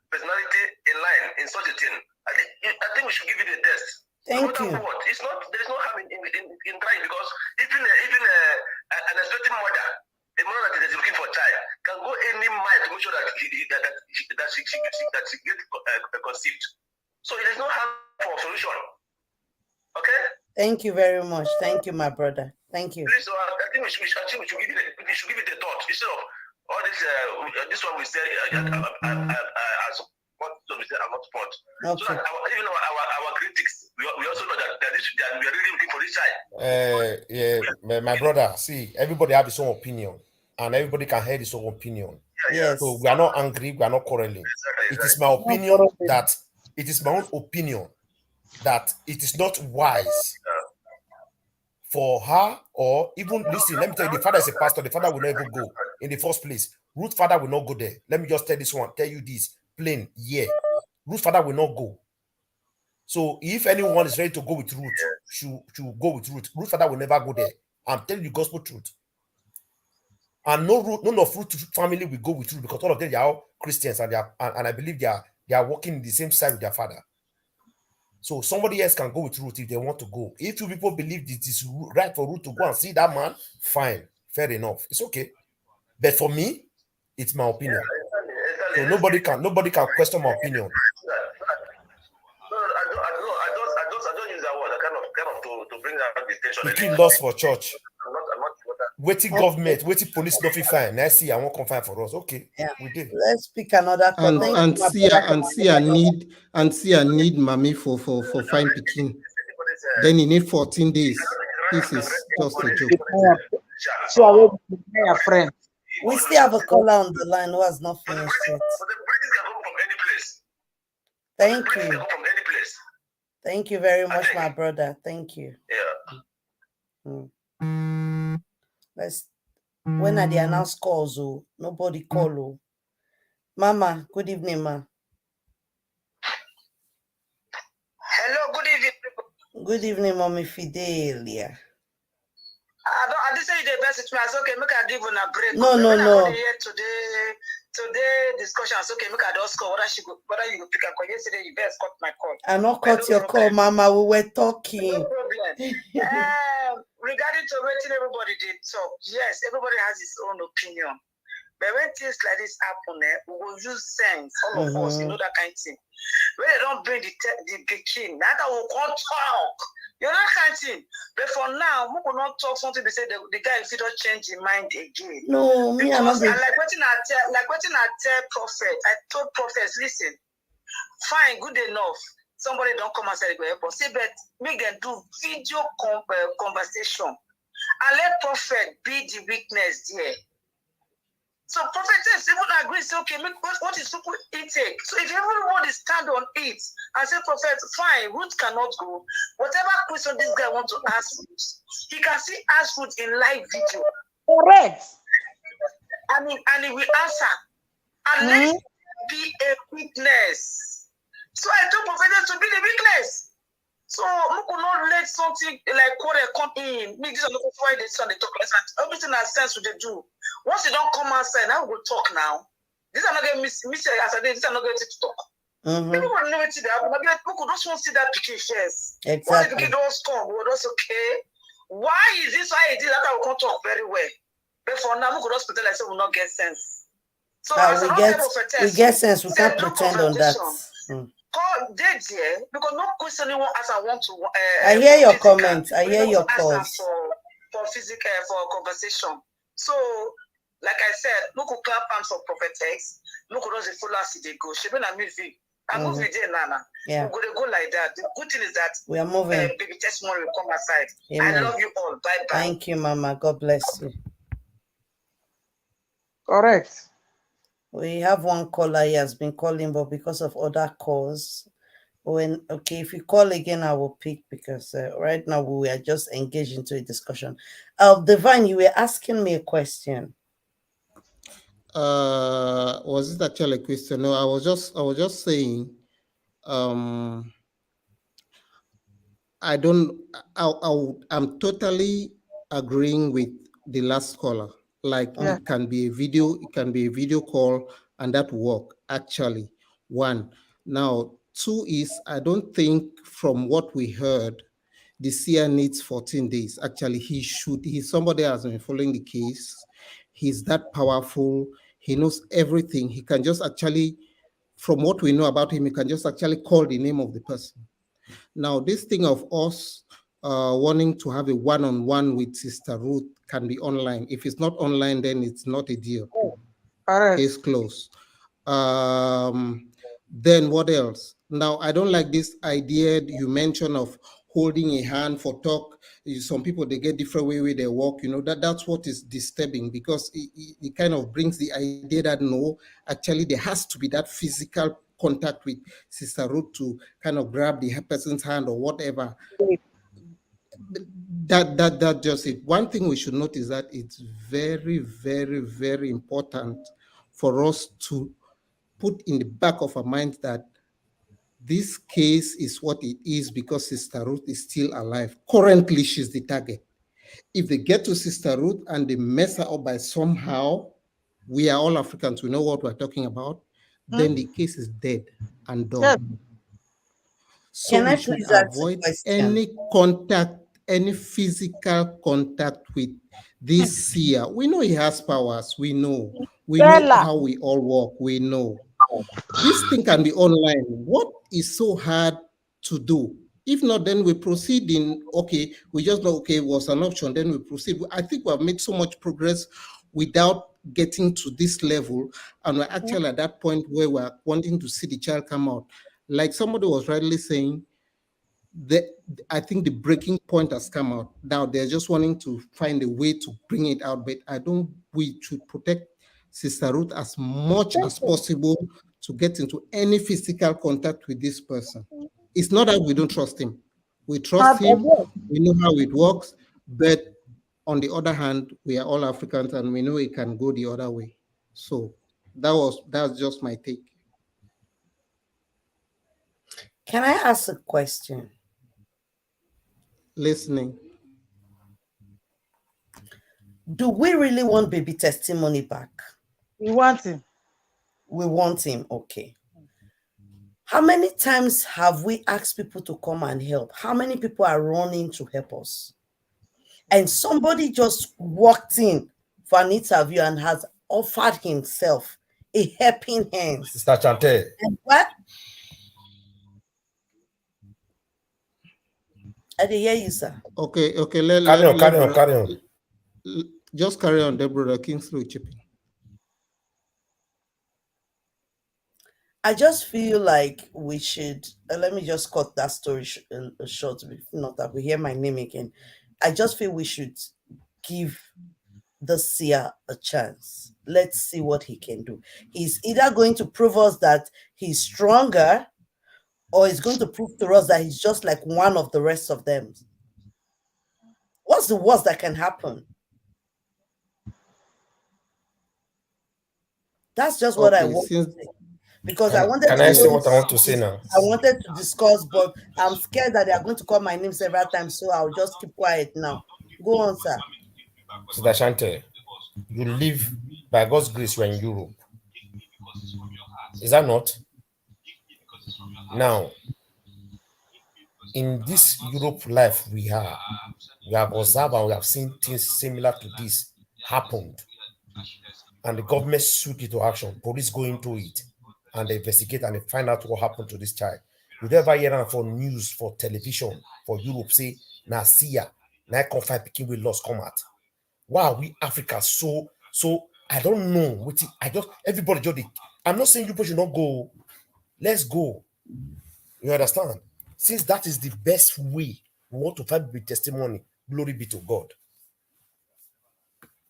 personality in line in such a thing, I think we should give it a test. Thank you. What? It's not. There is no harm in trying, because even an expecting mother, a mother that is looking for a child, can go any mile to make sure that she gets conceived. So it is not harm for solution. Okay. Thank you very much. Thank you, my brother. Thank you. Please, I think we should give it a thought instead of all this one we say. I'm not sport. Okay. So that even our critics, we also know that we are really looking for this child. Yeah, my brother. See, everybody have his own opinion, and everybody can hear his own opinion. Yes. So we are not angry. We are not quarreling. Exactly. It is my opinion that it is my own opinion that it is not wise for her, or even listen. Let me tell you, the father is a pastor. The father will never go in the first place. Ruth's father will not go there. Let me just tell you this plain. Yeah, Ruth's father will not go. So if anyone is ready to go with Ruth, should go with Ruth. Ruth's father will never go there. I'm telling you gospel truth. And none of Ruth's family will go with Ruth, because all of them are all Christians, and I believe they are working in the same side with their father. So somebody else can go with Ruth if they want to go. If you people believe it is right for Ruth to go and see that man, fine, fair enough. It's okay. But for me, it's my opinion. So nobody can question my opinion. No, I don't use that word. I kind of to bring that distinction. We keep lost for church. I'm not Waiting government, waiting police, nothing fine. Now see, I won't confine for us. Okay, Yeah. we did. Let's pick another call. And Seer need mommy for fine picking. Then he need 14 days. This is just a joke. So I friend. We still have a caller on the line who has not finished yet. So the British can come from any place. Thank British can you. come from any place. Thank you very much, my brother. Thank you. Yeah. When are the announced calls? Oh, nobody call. Oh. Mama, good evening, ma. Hello, good evening. Good evening, Mommy Fidelia. I didn't say the best to me. I said, okay, make I give on a break. No. Today discussions. Okay, make I just call whether you go pick a call. Yesterday you best cut my call. I not cut your call, Mama. We were talking. No problem. Regarding to waiting, everybody did talk. Yes, everybody has his own opinion. But when things like this happen, we will use sense, all of us, that kind of thing. When they don't bring the king, that we can't talk. That kind of thing. But for now, we will not talk something. They say the guy if he don't change his mind again. No, me because like what I tell prophet. I told prophets, listen, fine, good enough. Somebody don't come and say go help us. See, but make them do video conversation and let prophet be the witness there. So prophet says, even agree, say, okay, what is super intake? So if everybody stand on it and say, prophet, fine, Ruth cannot go. Whatever question this guy wants to ask Ruth, he can see ask Ruth in live video. Correct. And he will answer. And let it be a witness. So I told prophet to be the witness. So we could not let something like quarter come in. Me, this is not why they talk less. Everything has sense to do. Once you don't come outside, now we will talk now. These are not going to miss yesterday. These are not going to talk. People will never see that. Maybe we could just want to see that picture first. Exactly. When the picture does come, we will just okay. Why is this? Why is this? That we can't talk very well. But for now, we could just pretend like we will not get sense. So we get sense. We can't pretend on that. Call dead here because no question anyone as I want to. I hear your comments. I hear your calls for physical for conversation. So Like I said, we could clap hands for Prophet X. We could also follow us they go. She been a movie. I move with Nana. Yeah. We're gonna go like that. The good thing is that We are moving. baby testimony will come aside. Amen. I love you all. Bye bye. Thank you, Mama. God bless you. Correct. We have one caller. He has been calling, but because of other calls, if you call again, I will pick, because right now we are just engaged into a discussion. Divine, you were asking me a question. Was it actually a question? No, I was just saying, I'm totally agreeing with the last caller. Like, it can be a video call, and that work actually. One. Now, two is, I don't think, from what we heard, the seer needs 14 days. Actually, he's somebody that has been following the case. He's that powerful. He knows everything. He can just actually, from what we know about him, he can just actually call the name of the person. Now, this thing of us wanting to have a one-on-one with Sister Ruth can be online. If it's not online, then it's not a deal. Case closed. Then what else? Now, I don't like this idea you mentioned of holding a hand for talk. Some people, they get different way they walk. That's what is disturbing, because it kind of brings the idea that no, actually there has to be that physical contact with Sister Ruth to kind of grab the person's hand or whatever. That just it. One thing we should note is that it's very, very, very important for us to put in the back of our minds that this case is what it is because Sister Ruth is still alive. Currently, she's the target. If they get to Sister Ruth and they mess her up by somehow, we are all Africans, we know what we're talking about, then the case is dead and done. Yes. So we should avoid any contact, any physical contact with this seer. We know he has powers. We know how we all work. We know. This thing can be online. What is so hard to do? If not, then we proceed we just know, it was an option, then we proceed. I think we have made so much progress without getting to this level, and we're actually at that point where we're wanting to see the child come out. Like somebody was rightly saying, I think the breaking point has come out. Now they're just wanting to find a way to bring it out, but we should protect Sister Ruth as much as possible to get into any physical contact with this person. It's not that we don't trust him. We trust him, we know how it works, but on the other hand, we are all Africans and we know it can go the other way. So that's just my take. Can I ask a question? Listening. Do we really want baby testimony back? We want him. We want him, okay. How many times have we asked people to come and help? How many people are running to help us? And somebody just walked in for an interview and has offered himself a helping hand. Sister Chante. And what? I didn't hear you, sir. Okay. Carry on. Just carry on, Deborah Kingsley chipping. I just feel like we should, let me just cut that story short, not that we hear my name again. I just feel we should give the seer a chance. Let's see what he can do. He's either going to prove us that he's stronger, or he's going to prove to us that he's just like one of the rest of them. What's the worst that can happen? That's just what I want to say. Because I wanted Can I say what I want to say now? I wanted to discuss, but I'm scared that they are going to call my name several times, so I'll just keep quiet now. Go on, sir. Sister Shante, you live, by God's grace, you're in Europe. Is that not? Now, in this Europe life we have observed and we have seen things similar to this happened. And the government shoot into action. Police go into it and they investigate and they find out what happened to this child. You never hear for news, for television, for Europe, say, na Seer, na confine picking with lost come out. Why are we Africa so I don't know what I just everybody just I'm not saying you people should not go. Let's go. You understand? Since that is the best way we want to find with testimony, glory be to God.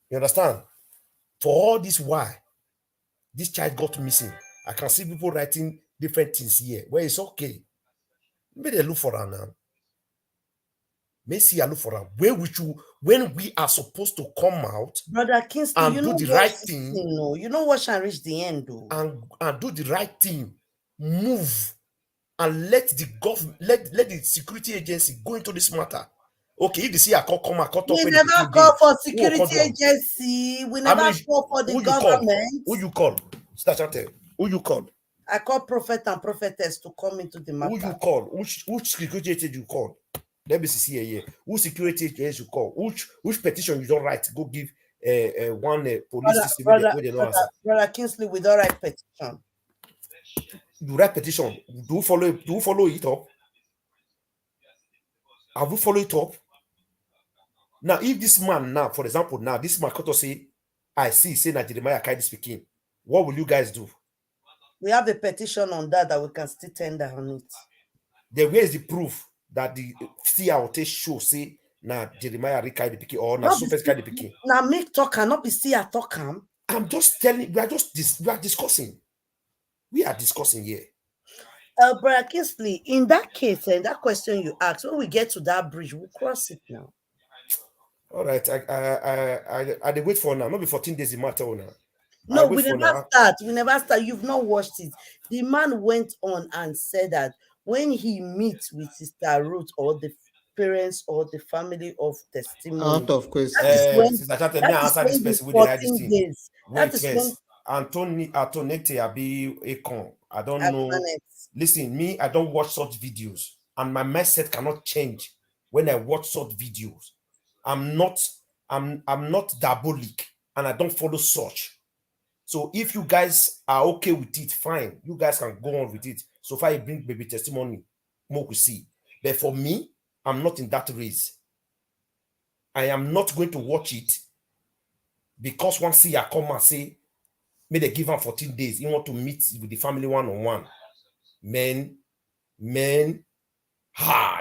You understand? For all this why this child got missing, I can see people writing different things here. Where it's okay. Maybe they look for her now. Maybe see look for her. When we are supposed to come out, Brother Kingsley, and you do know the watch right this thing, thing, no. You know watch and reach the end, though. and do the right thing, move, and let the government, let the security agency go into this matter. Okay, if the see I come I talk We when the never pikin call dey, for who will call security them? agency. We How never many? call for the Who you called? government. Who you called? Who you called? I call prophet and prophetess to come into the matter. Who you called? Which security agent you called? Let me see here. Which security agent you call? Which petition you don't write? Go give one police system where they don't answer. Brother Kingsley, with all right petition. You write petition. Do you follow it up? Have you followed it up? Now, if this man now, for example, now this man could say, I see, say that Jeremiah Kaidi speaking. What will you guys do? We have a petition on that we can still tender on it. Then where is the proof that the Seer will take show say now Jeremiah Kaidi speaking or now Super Kaidi speaking? Now make talk cannot be Seer talk am. I'm just telling. We are discussing. We are discussing here. Brother Kingsley, in that case, and that question you asked, when we get to that bridge, we'll cross it now. All right, I wait for now. Not be 14 days in matter now. No, we never start. We never start. You've not watched it. The man went on and said that when he meets with Sister Ruth or the parents or the family of testimony, out of question. that is when, Sister Chante, that may I is answer when this the person with the hide this 14 thing? days. Wait That is first. Antonete Abi Ekon. I don't know. Listen, me, I don't watch such videos, and my mindset cannot change when I watch such videos. I'm not diabolic, and I don't follow such. So if you guys are okay with it, fine. You guys can go on with it. So far, you bring baby testimony, more we see. But for me, I'm not in that race. I am not going to watch it because one Seer come and say, may they give him 14 days. He want to meet with the family one-on-one. Men,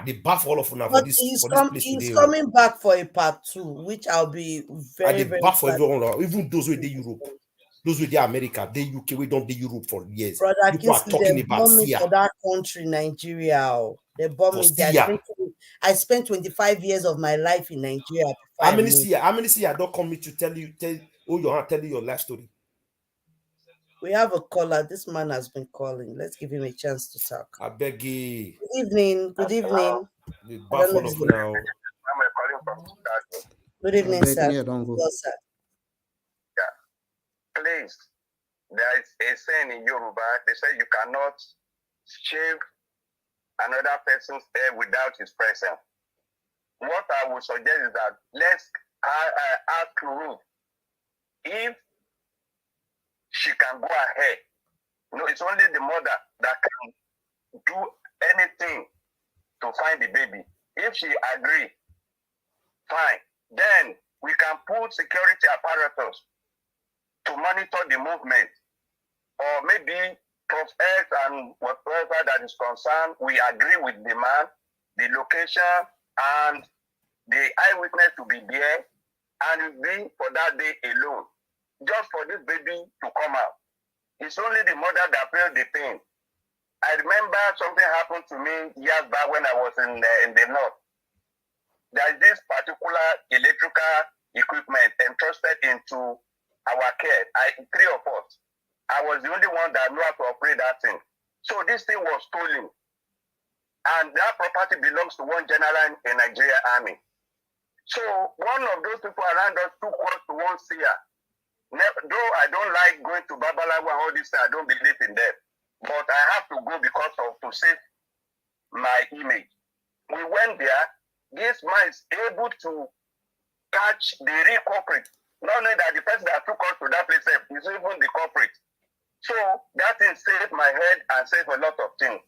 they bath all of them for this place he's today. coming back for a part 2, which I'll be very, very bath for everyone, even those with the Europe, those with the America, the UK, we don't the Europe for years. Brother People are talking about Seer. for that country, Nigeria. They bomb me there. I spent 25 years of my life in Nigeria. How many Seer don't come to tell you your life story? We have a caller. This man has been calling. Let's give him a chance to talk. I beg you. Good evening. Good evening. The bath full of now. Good evening, sir. Yes, sir. Yeah. Please, there is a saying in Yoruba. They say you cannot shave another person's hair without his presence. What I would suggest is that let's ask Ruth if she can go ahead. No, it's only the mother that can do anything to find the baby. If she agree, fine. Then we can put security apparatus to monitor the movement. Or maybe Prophet and whatever that is concerned, we agree with the man, the location, and the eyewitness to be there, and it be for that day alone. Just for this baby to come out. It's only the mother that felt the pain. I remember something happened to me years back when I was in the north. There's this particular electrical equipment entrusted into our care. 3 of us. I was the only one that knew how to operate that thing. So this thing was stolen. And that property belongs to one general in Nigeria Army. So one of those people around us took us to one Seer. Though I don't like going to Babalawa and all this, I don't believe in them. But I have to go because of to save my image. We went there. This man is able to catch the real culprit. Not only that the person that took us to that place is even the culprit. So that thing saved my head and saved a lot of things.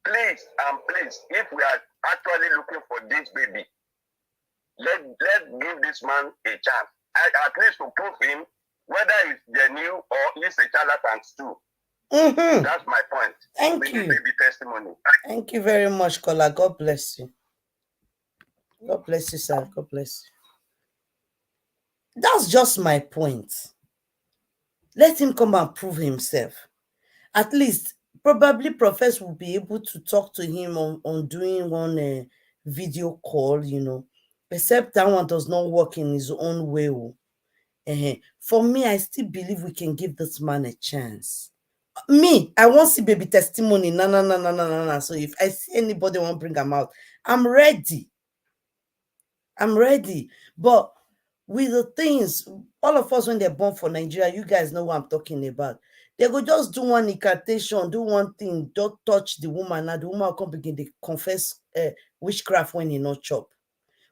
Please and please, if we are actually looking for this baby, let's give this man a chance. At least to prove him whether it's genuine or it's a charlatans too. That's my point. Thank you. Baby testimony. Thank you very much, Kola. God bless you. God bless you, sir. God bless you. That's just my point. Let him come and prove himself. At least, probably Professor will be able to talk to him on doing one video call, you know. Except that one does not work in his own way. For me, I still believe we can give this man a chance. Me, I want to see baby testimony. No. So if I see anybody want to bring them out, I'm ready. I'm ready. But with the things, all of us, when they're born for Nigeria, you guys know what I'm talking about. They go just do one incantation, do one thing, don't touch the woman. Now the woman will come begin to confess witchcraft when he not chop.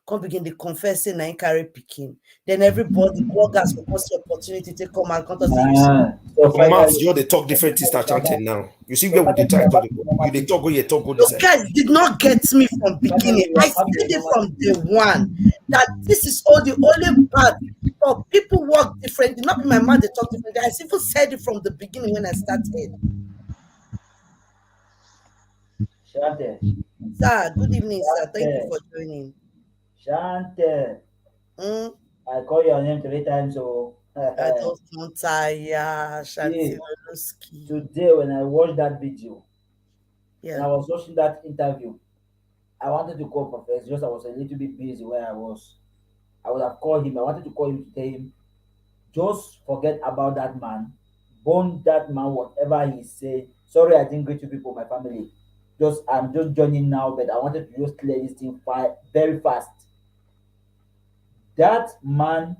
Come begin to confess saying I carry picking. Then everybody, bloggers will pass the opportunity to come and come to say you see. Maths, you they talk different things start chanting now. You see where we they try to talk. You they talk go here, talk go this Those side. guys did not get me from beginning. I said it from day one that this is all the only part. But people work differently. Not in my mind, they talk differently. I even said it from the beginning when I started. Shante. Sir, good evening, sir. Thank you for joining. Shante. I call your name 3 times, so I just want tire, Shanti. Today, when I watched that video, yeah, and I was watching that interview, I wanted to call Professor, just I was a little bit busy where I was. I would have called him. I wanted to call him to tell him, just forget about that man, bone that man, whatever he said. Sorry, I didn't greet you people, my family. I'm just joining now, but I wanted to just clear this thing very fast. That man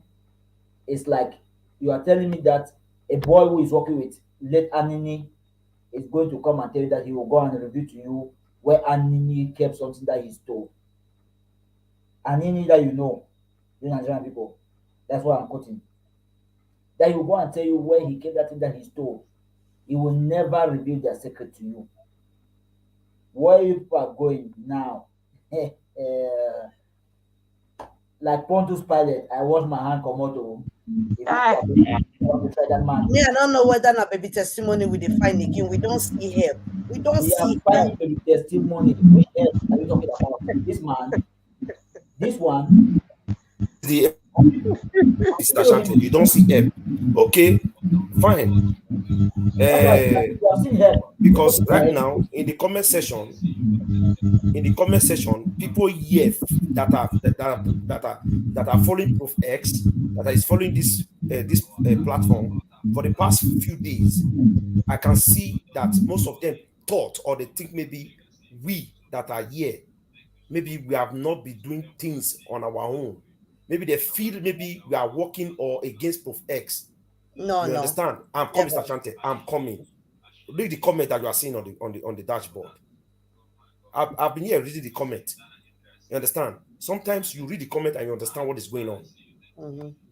is like, you are telling me that a boy who is working with late Anini is going to come and tell you that he will go and reveal to you where Anini kept something that he stole. Anini that you know, the Nigerian people, that's what I'm quoting. That he will go and tell you where he kept that thing that he stole. He will never reveal their secret to you. Where you people are going now, like Pontius Pilate, I wash my hand komodo. Me, I don't know whether na baby testimony we define again. We don't see help. We don't see help. Baby testimony. Which help are you talking about? This man, this one. The you don't see help. Okay, fine. Because right now in the comment section, people here that are following Prof X, that is following this platform for the past few days, I can see that most of them thought, or they think maybe we that are here, maybe we have not been doing things on our own. Maybe they feel maybe we are working or against Prof X. No, you understand? I'm coming, Mr. Chante. I'm coming. Read the comment that you are seeing on the dashboard. I've been here reading the comment. You understand? Sometimes you read the comment and you understand what is going on.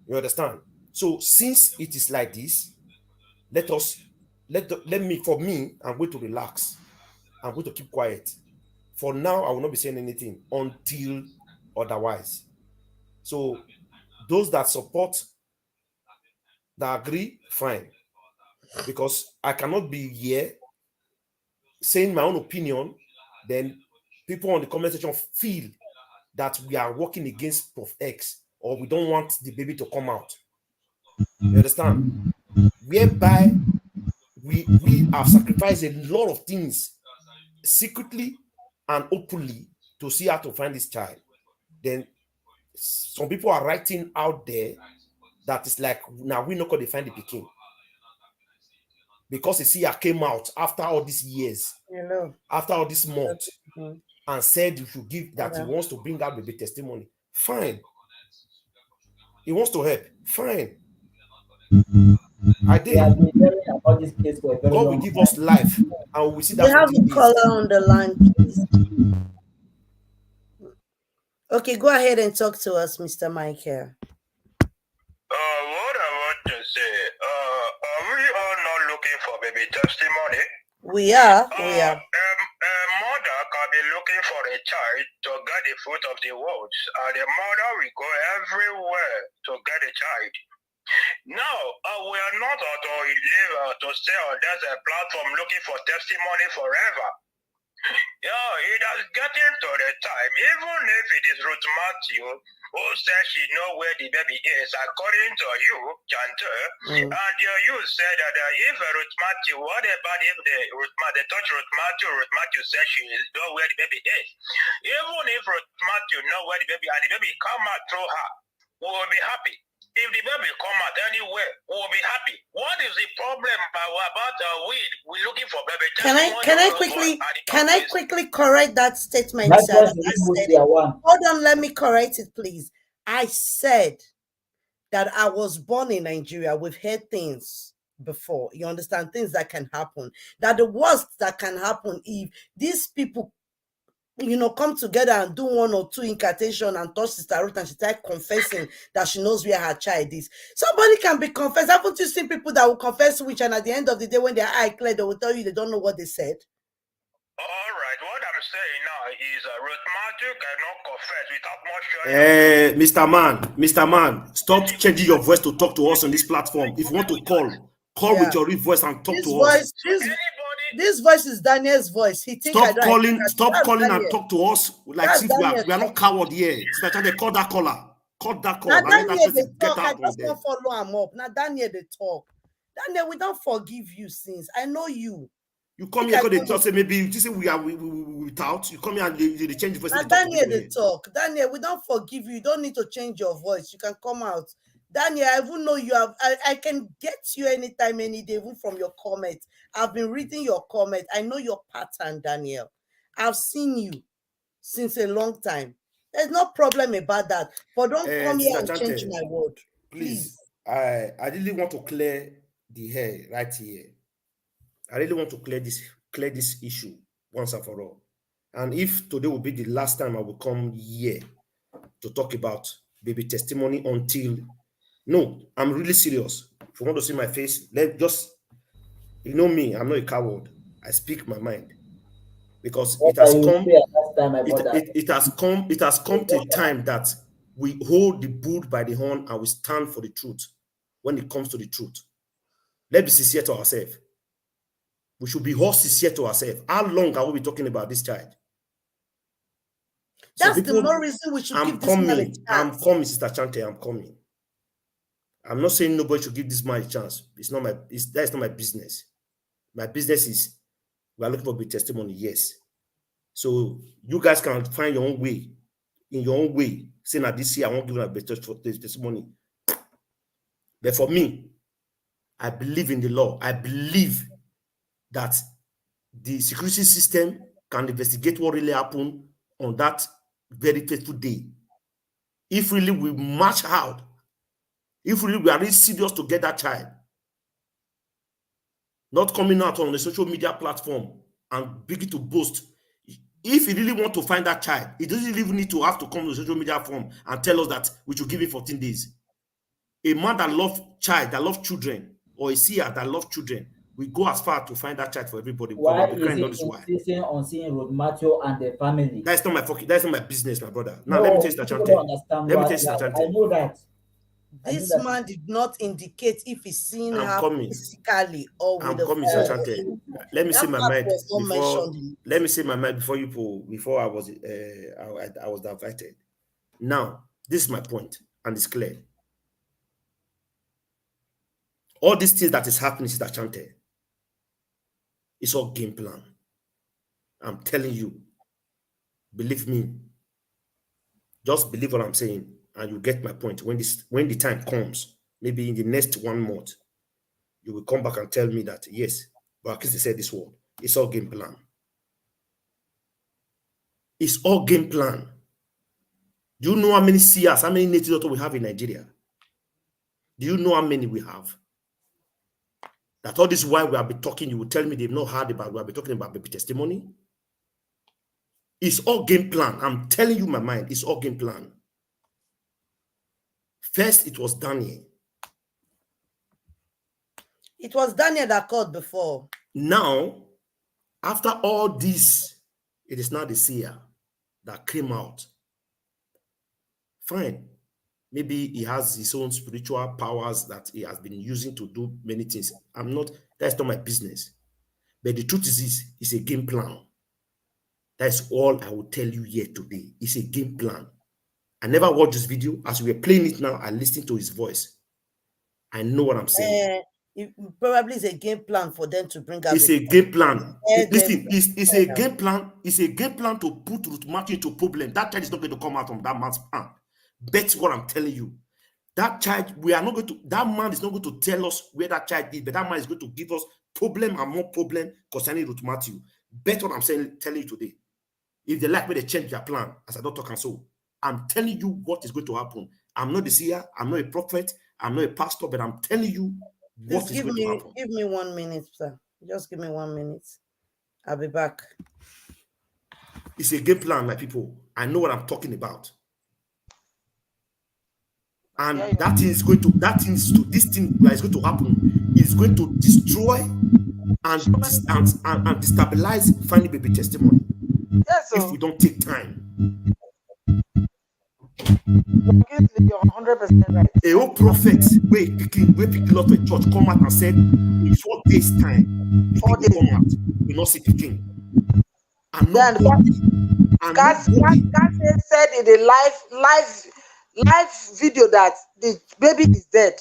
You understand? So since it is like this, let me, I'm going to relax. I'm going to keep quiet. For now, I will not be saying anything until otherwise. So those that support, that agree, fine. Because I cannot be here saying my own opinion, then people on the comment section feel that we are working against Prof X, or we don't want the baby to come out. You understand? Whereby we have sacrificed a lot of things secretly and openly to see how to find this child. Then some people are writing out there that it's like, now we're not going to find the Peking. Because the Seer came out after all these years, after all this month, and said you should give that he wants to bring out baby testimony. Fine. He wants to help. Fine. I did. God will give us life, and we will see that. We have a caller on the line, please. Okay, go ahead and talk to us, Mr. Michael. What I want to say, are we all not looking for baby testimony? We are. A mother can be looking for a child to get the fruit of the world, and a mother will go everywhere to get a child. No, we are not to live to stay on that platform looking for testimony forever. Yeah, it has gotten to the time, even if it is Ruth Matthew who says she know where the baby is, according to you, Chanter, and you said that if Ruth Matthew, what about if they touch Ruth Matthew says she know where the baby is. Even if Ruth Matthew know where the baby and the baby come out through her, we will be happy. If the baby come out anywhere, we will be happy. What is the problem about weed? We're looking for baby. Can I quickly correct that statement? That's Sir, why she removed Seer 1. hold on, let me correct it, please. I said that I was born in Nigeria. We've heard things before. You understand things that can happen. That the worst that can happen if these people, come together and do one or two incantation and touch Sister Ruth and she start confessing that she knows where her child is. Somebody can be confessed. Haven't you seen people that will confess which, and at the end of the day, when their eye clear, they will tell you they don't know what they said? All right, what I'm saying now is Ruth Matthew cannot confess without much showing. Mr. Man, stop changing your voice to talk to us on this platform. If you want to call with your real voice and talk to us. This voice is Daniel's voice. He thinks stop calling and talk to us like if we are not coward here. They call that caller. Cut that call. Now Daniel, they talk. I just want to follow him up. Now Daniel, they talk. Daniel, we don't forgive you sins. I know you. You come here because they talk, say maybe you say we without. You come here and they change the voice. Now Daniel, they talk. Daniel, we don't forgive you. You don't need to change your voice. You can come out. Daniel, I even know you have. I can get you anytime, any day, even from your comments. I've been reading your comments. I know your pattern, Daniel. I've seen you since a long time. There's no problem about that. But don't come here and change my word. Please. I really want to clear the air right here. I really want to clear this issue once and for all. And if today will be the last time I will come here to talk about baby testimony until... No, I'm really serious. If you want to see my face, you know me, I'm not a coward. I speak my mind. Because it has come to a time that we hold the bull by the horn and we stand for the truth when it comes to the truth. Let's be sincere to ourselves. We should be all sincere to ourselves. How long are we talking about this child? That's the more reason we should give this man a chance. I'm coming, Sister Chante, I'm coming. I'm not saying nobody should give this man a chance. That's not my business. My business is we are looking for a testimony, yes. So you guys can find your own way, in your own way, saying that this year I won't give a better testimony. But for me, I believe in the law. I believe that the security system can investigate what really happened on that very fateful day. If really we march out, if really we are really serious to get that child, not coming out on the social media platform and begin to boast. If you really want to find that child, it doesn't even need to have to come to the social media platform and tell us that we should give him 14 days. A man that loves child, that loves children, or a seer that loves children, we go as far to find that child for everybody. Why is he insisting on seeing Ruth Matthew and the family? That's not my business, my brother. Now let me tell you, I know that. This man did not indicate if he's seen her physically or with the phone. Let me say my mind before. Let me say my mind before I was diverted. Now, this is my point, and it's clear. All these things that is happening, Sister Chante, it's all game plan. I'm telling you. Believe me. Just believe what I'm saying, and you get my point. When the time comes, maybe in the next 1 month, you will come back and tell me that yes, but Akisi said this word. It's all game plan. It's all game plan. Do you know how many seers, how many native doctors we have in Nigeria? Do you know how many we have? That all this while we have been talking, you will tell me they've not heard about, we have been talking about baby testimony. It's all game plan. I'm telling you my mind. It's all game plan. First, it was Daniel. It was Daniel that called before. Now, after all this, it is now the seer that came out. Fine. Maybe he has his own spiritual powers that he has been using to do many things. That's not my business. But the truth is this, it's a game plan. That's all I will tell you here today. It's a game plan. I never watched this video. As we were playing it now, I listened to his voice. I know what I'm saying. It probably is a game plan for them to bring out. It's a game plan. Listen, it's a game plan. It's a game plan to put Ruth Martin into problem. That child is not going to come out from that man's hand. Bet what I'm telling you. That child, that man is not going to tell us where that child is, but that man is going to give us problem and more problem concerning Ruth Matthew. Bet what I'm telling you today. If they like me, they change their plan, as I don't talk and so. I'm telling you what is going to happen. I'm not the seer, I'm not a prophet, I'm not a pastor, but I'm telling you what is going to happen. Give me 1 minute, sir. Just give me 1 minute. I'll be back. It's a game plan, my people. I know what I'm talking about. And this thing that is going to happen is going to destroy and destabilize Finding Baby testimony. Yes, if we don't take time. You're 100% right. A whole prophet, we pick lot of church, come out and said, in 4 days' time, Pikin will come out, we not see Pikin. And nobody, God said in the live video that the baby is dead.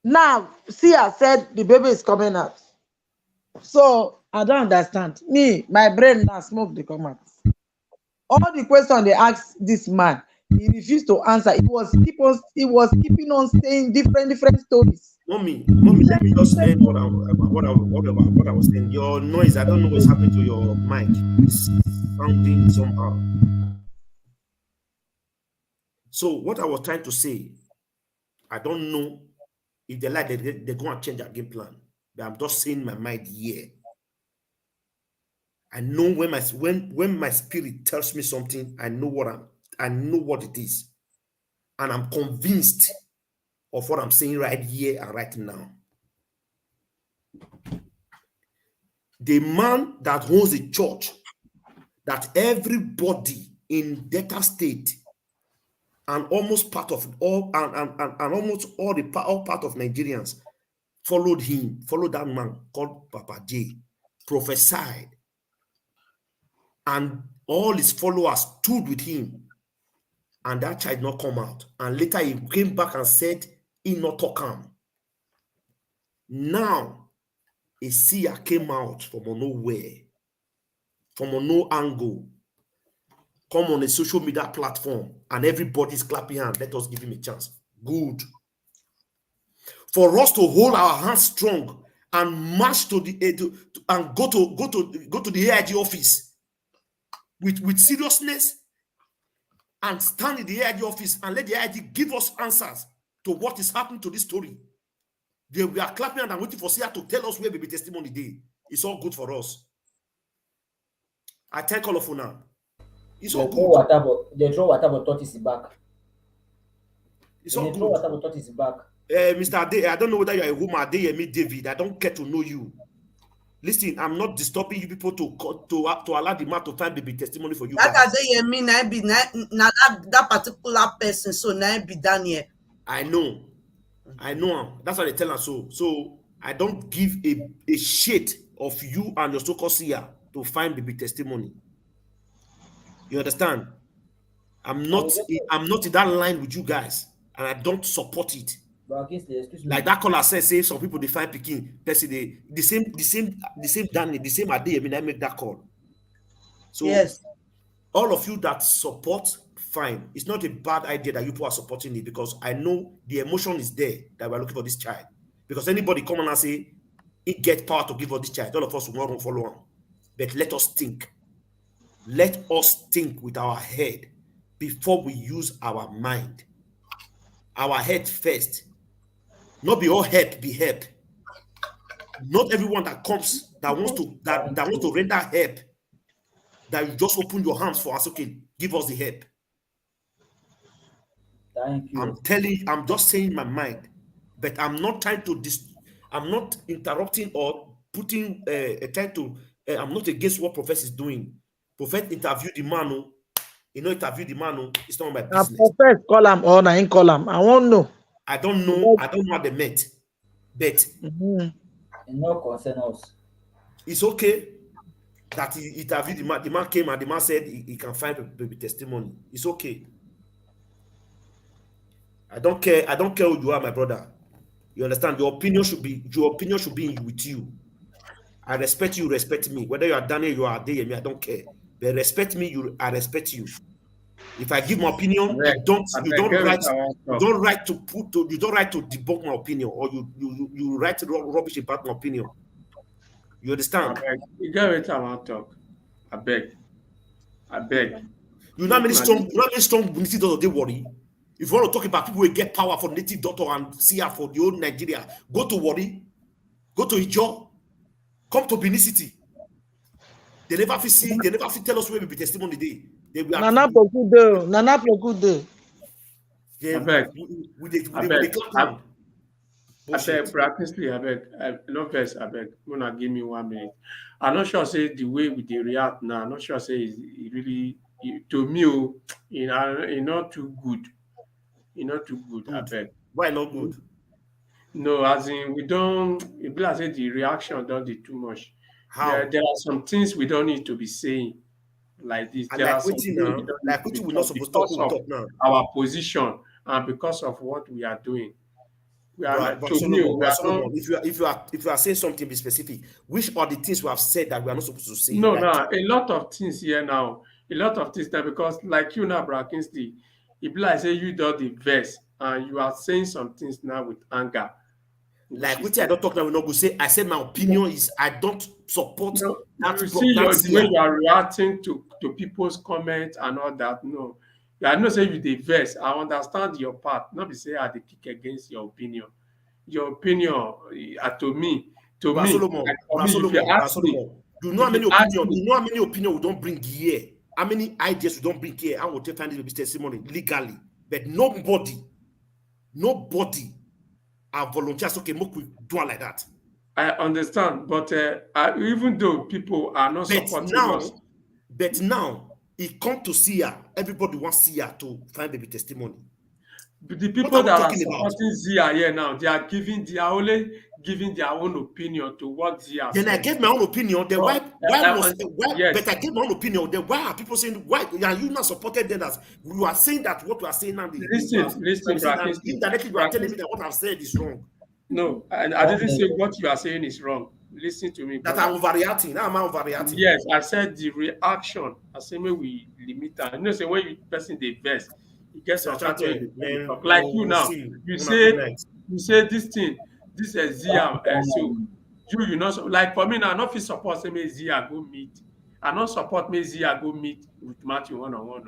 Now, Seer said the baby is coming out. So I don't understand. My brain now smoke the come out. All the questions they asked this man, he refused to answer. He was keeping on saying different stories. Mommy, let me just end what I was saying. Your noise, I don't know what's happening to your mic. It's sounding somehow. So what I was trying to say, I don't know if they like they're going to change their game plan. But I'm just saying my mind here. I know when my spirit tells me something, I know what it is. And I'm convinced of what I'm saying right here and right now. The man that owns the church, that everybody in Delta State and almost part of all all part of Nigerians followed that man called Papa J, prophesied, and all his followers stood with him, and that child not come out. And later he came back and said, he not talk him. Now, a seer came out from nowhere, from no angle, come on a social media platform, and everybody's clapping hands. Let us give him a chance. Good. For us to hold our hands strong and march to the and go to the AIG office with seriousness, and stand in the AIG office and let the AIG give us answers to what is happening to this story. We are clapping and waiting for Seer to tell us where baby testimony day. It's all good for us. I thank all of you now. It's all good. They throw whatever thought is back. It's all good. Whatever thought is back. Mr. Ade, I don't know whether you're a woman, Adeyemi David. I don't get to know you. Listen, I'm not disturbing you people to allow the man to find baby testimony for you. That Adeyemi that particular person, so now be Daniel. I know. That's what they tell us. So I don't give a shit of you and your so-called seer to find baby testimony. You understand? I'm not in that line with you guys, and I don't support it. Like that caller says, some people they find Pikin. The same Danny, the same Adeyemi, I make that call. So yes, all of you that support, fine. It's not a bad idea that you people are supporting it, because I know the emotion is there that we're looking for this child. Because anybody come on and say, it get power to give us this child, all of us will not follow on. But let us think. Let us think with our head before we use our mind. Our head first. Not be all help, be help. Not everyone that comes that wants to render help, that you just open your hands for us, okay, give us the help. Thank you. I'm telling you, I'm just saying my mind, but I'm not trying to I'm not interrupting or putting I'm not against what Prophet is doing. Prophet interviewed the man You know, interview the man. No, it's not my Na business. prophet call am or na him call am. I wan know. I don't know. I don't know how they met, but Mhm. It no concern us. it's okay that he interviewed the man. The man came and the man said he can find baby testimony. It's okay. I don't care. I don't care who you are, my brother. You understand? Your opinion should be with you. I respect you, respect me. Whether you are Daniel, you are Adeyemi, I don't care. But respect me, I respect you. If I give my opinion, I beg, get with our you talk. don't right to you don't right to debunk my opinion, or you write rubbish about my opinion. You I understand? beg, you get with our talk. I beg. You know how Make many una strong, native doctor they worry. If you want to talk about people who get power for native doctor and Seer for the old Nigeria, go to worry, go to Ijo, come to Benin City. They never fit tell us where we be testimony day. They will have Nana to Pokude o. Nana Pokude. they I beg. with I the beg. clap I, hand. I Bullshit. beg, practically, I beg. No verse, I beg. Muna give me 1 minute. I'm not sure say the way we dey react now, I'm not sure say it really to me, it not too good. It not too good, I Good. beg. Why not good? No, as in we don't it be like say the reaction don't do too much. How? There are some things we don't need to be saying like this. And There are like some waiting things we now, don't need like to be waiting we're not talk supposed to talk, because we of talk now. our position and because of what we are doing. We are not, to me, we Bro are not. Solomon, if you are saying something be specific, which are the things we have said that we are not supposed to say? No, Like no, a lot of things here now. A lot of things now because like you now, Bra Kingsley, it be like say you do the verse and you are saying some things now with anger, which is waiting I don't talk now, we not go say I said my opinion is I don't support no, that you see that the way Seer. you are reacting to people's comments and all that. No, I know say you the verse. I understand your part. Not be say I dey kick against your opinion. Your opinion, Bro Solomon, like for me, Bro Solomon. if you ask me, You know how many opinion we don't bring here? How many ideas we don't bring here? I will take find this testimony legally. But nobody are volunteers. Okay, make we do it like that. I understand, but even though people are not But supporting us, now, it come to Seer. Everybody wants Seer to find baby testimony. the What people are we that are talking about? supporting Zia here now, they are only giving their own opinion to what Zia Then I said. gave my own opinion. Then But, yes, but I gave my own opinion. Then why are people saying why are you not supported then as you are saying that what we are saying now listen, Brakinski. indirectly you are telling me that what I've said is wrong. No, I didn't say what you are saying is wrong. Listen to me, That brother. I'm overreacting. Now I'm overreacting. Yes, I said the reaction. I say maybe we limit that. You know, say when you person they verse, you get So I some try part where to you dey man, talk. Like you we'll now, see. you Una good say night. this thing, this is Zia. So you know, like for me now, I not fit support say me Zia go meet. I not support me Zia go meet with Matthew one on one.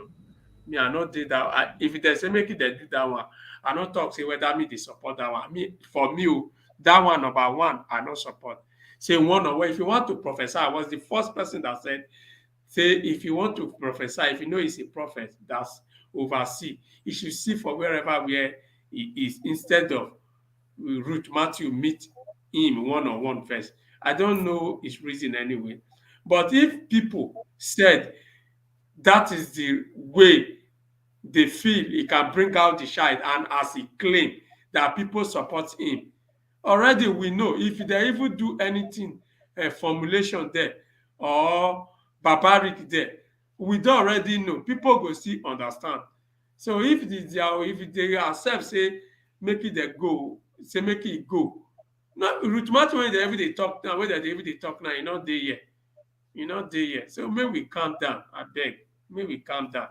Me, I not did that. If they say make it, they do that one. I not talk say whether me they support that one. Me for me, that one number one, I not support. Say one on one. If you want to prophesy, I was the first person that said, say if you want to prophesy, if you know he's a prophet that's oversee, you should see for wherever where he is instead of Ruth Matthew meet him one on one first. I don't know his reason anyway. But if people said that is the way they feel he can bring out the child, and as he claim that people support him, already we know if they even do anything, formulation there or barbaric there, we don already know people go still understand. So if they accept say make it dey go, say make it go, no root matter wey dey even dey talk now, wey dem dey even dey talk now, e no dey here, e no dey here. So make we calm down, abeg, make we calm down.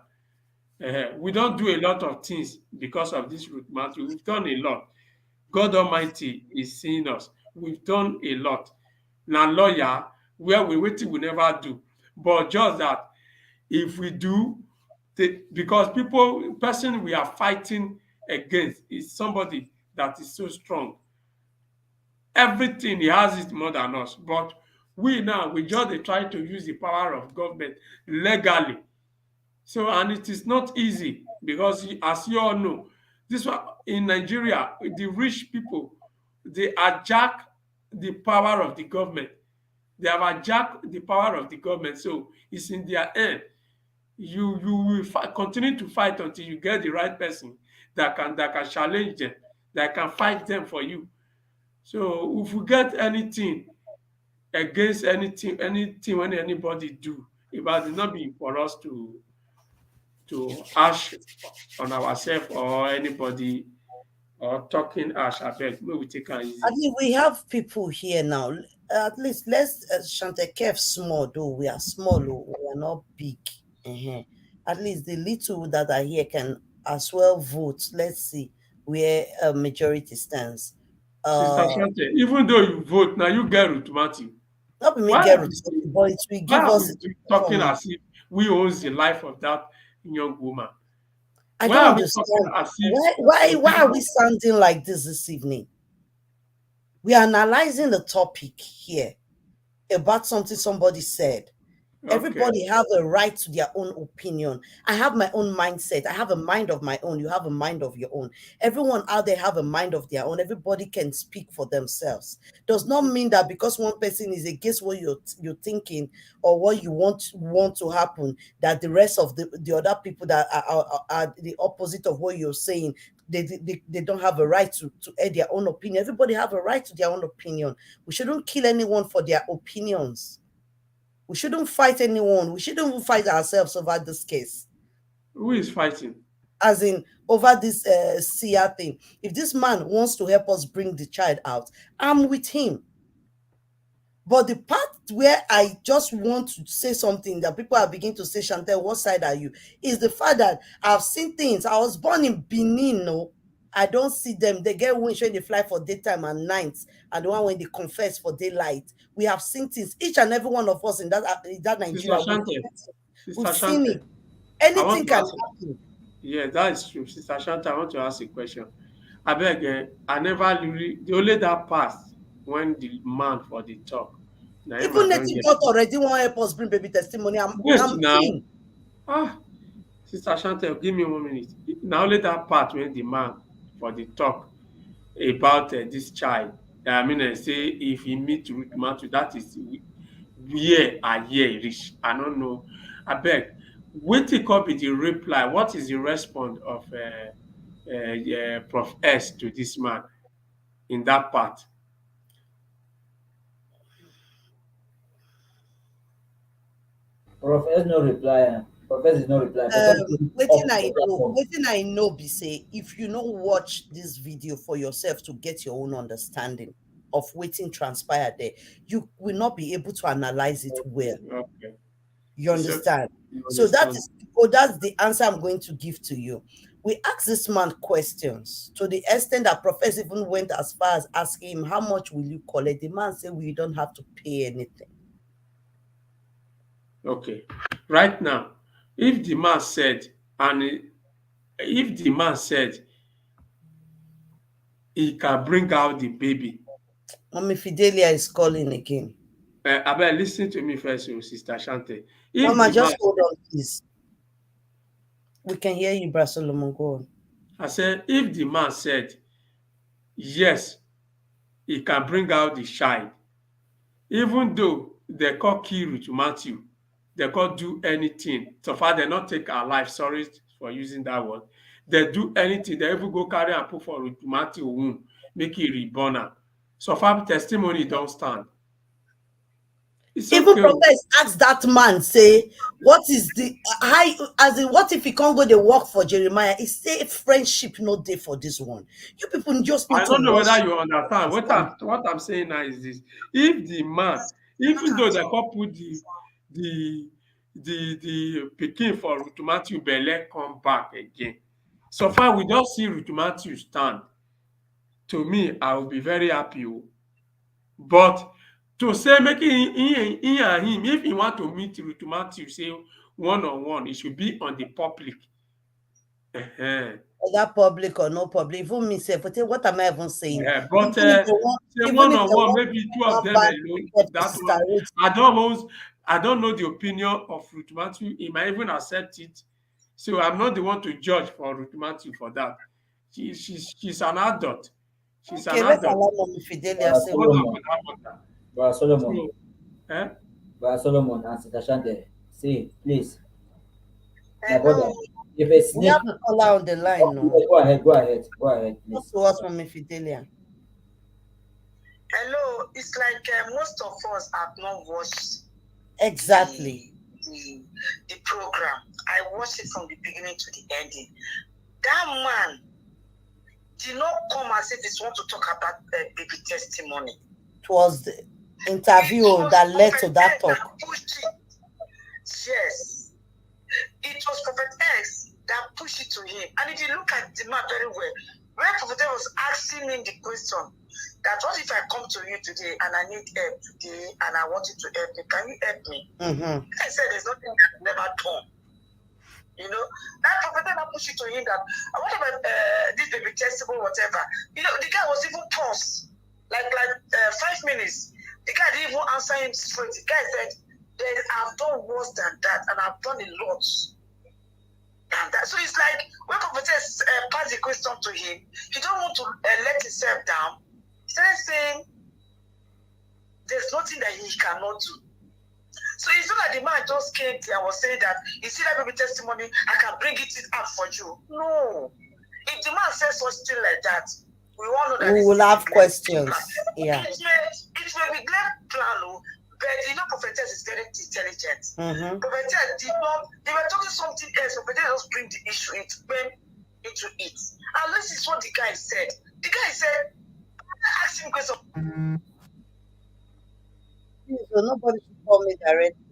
We don't do a lot of things because of this root matter. We've done a lot. God Almighty is seeing us. We've done a lot. Now, lawyer, where we waiting, we never do. But just that, if we do, because person we are fighting against is somebody that is so strong. Everything he has it more than us. But we now, we just try to use the power of government legally. So, and it is not easy because, as you all know, this one in Nigeria, the rich people, they hijack the power of the government. They have hijacked the power of the government. So, it's in their hand. you will continue to fight until you get the right person that can challenge them, that can fight them for you. So if we get anything against anything when anybody do, it must not be for us to ash on ourselves or anybody or talking ash. I beg, may we take it I easy. mean, we have people here now. At least let's Chantekef small though. We are small, oh, we are not big. Uh-huh. At least the little that are here can as well vote. Let's see where a majority stands. Sister Uh, Shante, even though you vote, now you get automatic. not be me Why get are we automatic, but it will why give are us we talking performance. as if we own the life of that young woman? I Why don't are we talking understand. as if Why are we sounding like this evening? We are analyzing the topic here about something somebody said. okay? Everybody have a right to their own opinion. I have my own mindset. I have a mind of my own. You have a mind of your own. Everyone out there have a mind of their own. Everybody can speak for themselves. Does not mean that because one person is against what you're thinking or what you want to happen, that the rest of the other people that are the opposite of what you're saying, they don't have a right to air their own opinion. Everybody have a right to their own opinion. We shouldn't kill anyone for their opinions. We shouldn't fight anyone. We shouldn't even fight ourselves over this case. Who is fighting? As in, over this Seer thing. If this man wants to help us bring the child out, I'm with him. But the part where I just want to say something that people are beginning to say, Chantel, what side are you? Is the fact that I've seen things. I was born in Benin, no. I don't see them. They get winch when they fly for daytime and nights, and the one when they confess for daylight. We have seen things. Each and every one of us in that Sister Nigeria, Shante, we've Sister seen it. Shante, I want Anything to can ask. happen. Yeah, that is true. Sister Shante, I want to ask a question. I beg, I never really, the only that passed when the man for the talk. Now him I Even don't native get. doctor already want to help us bring baby testimony. Wait I'm now. in. Ah, Sister Chantel, give me 1 minute. Now only that part when the man for the talk about this child. I mean, say if he meet Ruth Matu, that is where I hear reach. I don't know. I beg. Wetin come be the reply? What is the response of Prof S to this man in that part? Prof S no reply. Prof S is no reply. Prof S is off the platform. Waiting I know be say if you not watch this video for yourself to get your own understanding of waiting transpired there, you will not be able to analyze it well. Okay. You So understand? you So understand. that's the answer I'm going to give to you. We asked this man questions to the extent that Professor even went as far as asking him, how much will you collect? The man said, we don't have to pay anything. Okay. Right now, if the man said, if the man said he can bring out the baby. Mommy Fidelia is calling again. Abel, listen to me first, Sister Shante. If Mama, the man, just hold on, please. We can hear you, Brother Solomon. Go on. I said, if the man said, yes, he can bring out the child, even though they call kill to Matthew, they can't do anything. So far, they not take our life. Sorry for using that word. They do anything. They even go carry and put for Matthew womb, make it reborn. So far, testimony don't stand. It's Even okay. Prophet asked that man, say, what is the high as in what if he can't go to work for Jeremiah? He say friendship no day for this one. You people just need I to don't know watch. whether you understand. What I'm saying now is this: if the man, even though they can't put the the pikin for Ruth Matthew Bele come back again, so far we don't see Ruth Matthew stand. To me, I will be very happy. But to say making he and him, if he want to meet Ruth Matthew, say one on one, it should be on the public. Whether public or no public, even me say, what am I even saying? Yeah, but say Even one if on they one, want maybe two of one them bad alone. report for That Sister one, Ruth, I don't know the opinion of Ruth Matthew. He might even accept it. So I'm not the one to judge for Ruth Matthew for that. She's an adult. She's an okay, let's adult. allow Mommy Fidelia say Hold on what. for that matter. Brother Solomon. So, Brother Solomon and Sister Shante, say, please. My brother, Hello. if a We snake, have a caller on the line, oh, no? yeah, go ahead, Talk please. to us, Mommy Fidelia. Hello, it's like most of us have not watched Exactly. the program. I watched it from the beginning to the ending. That man did not come as if he want to talk about baby testimony. It was the interview that led to that talk. Yes, it was Prophet X that pushed it to him. And if you look at the man very well, when Prophet X was asking him the question, that what if I come to you today and I need help today and I want you to help me, can you help me? Mm-hmm. I said there's nothing I've never done. You know, that Prophet X pushed it to him that what about this baby testimony, whatever. You know, the guy was even paused, like 5 minutes. The guy didn't even answer him straight. The guy said, I've done worse than that, and I've done a lot than that. So it's like when prophetess passed the question to him, he don't want to let himself down. He started saying, there's nothing that he cannot do. So it's not like the man just came there and was saying that, you see that baby testimony, I can bring it out for you. No. If the man says something like that, we all know that we will have questions. Yeah. It may be great plan, but you know, prophetess is very intelligent. Mm-hmm. Prophetess did not, they were talking something else, prophetess just bring the issue into it. And this is what the guy said. The guy said, ask him questions. So nobody should call me directly.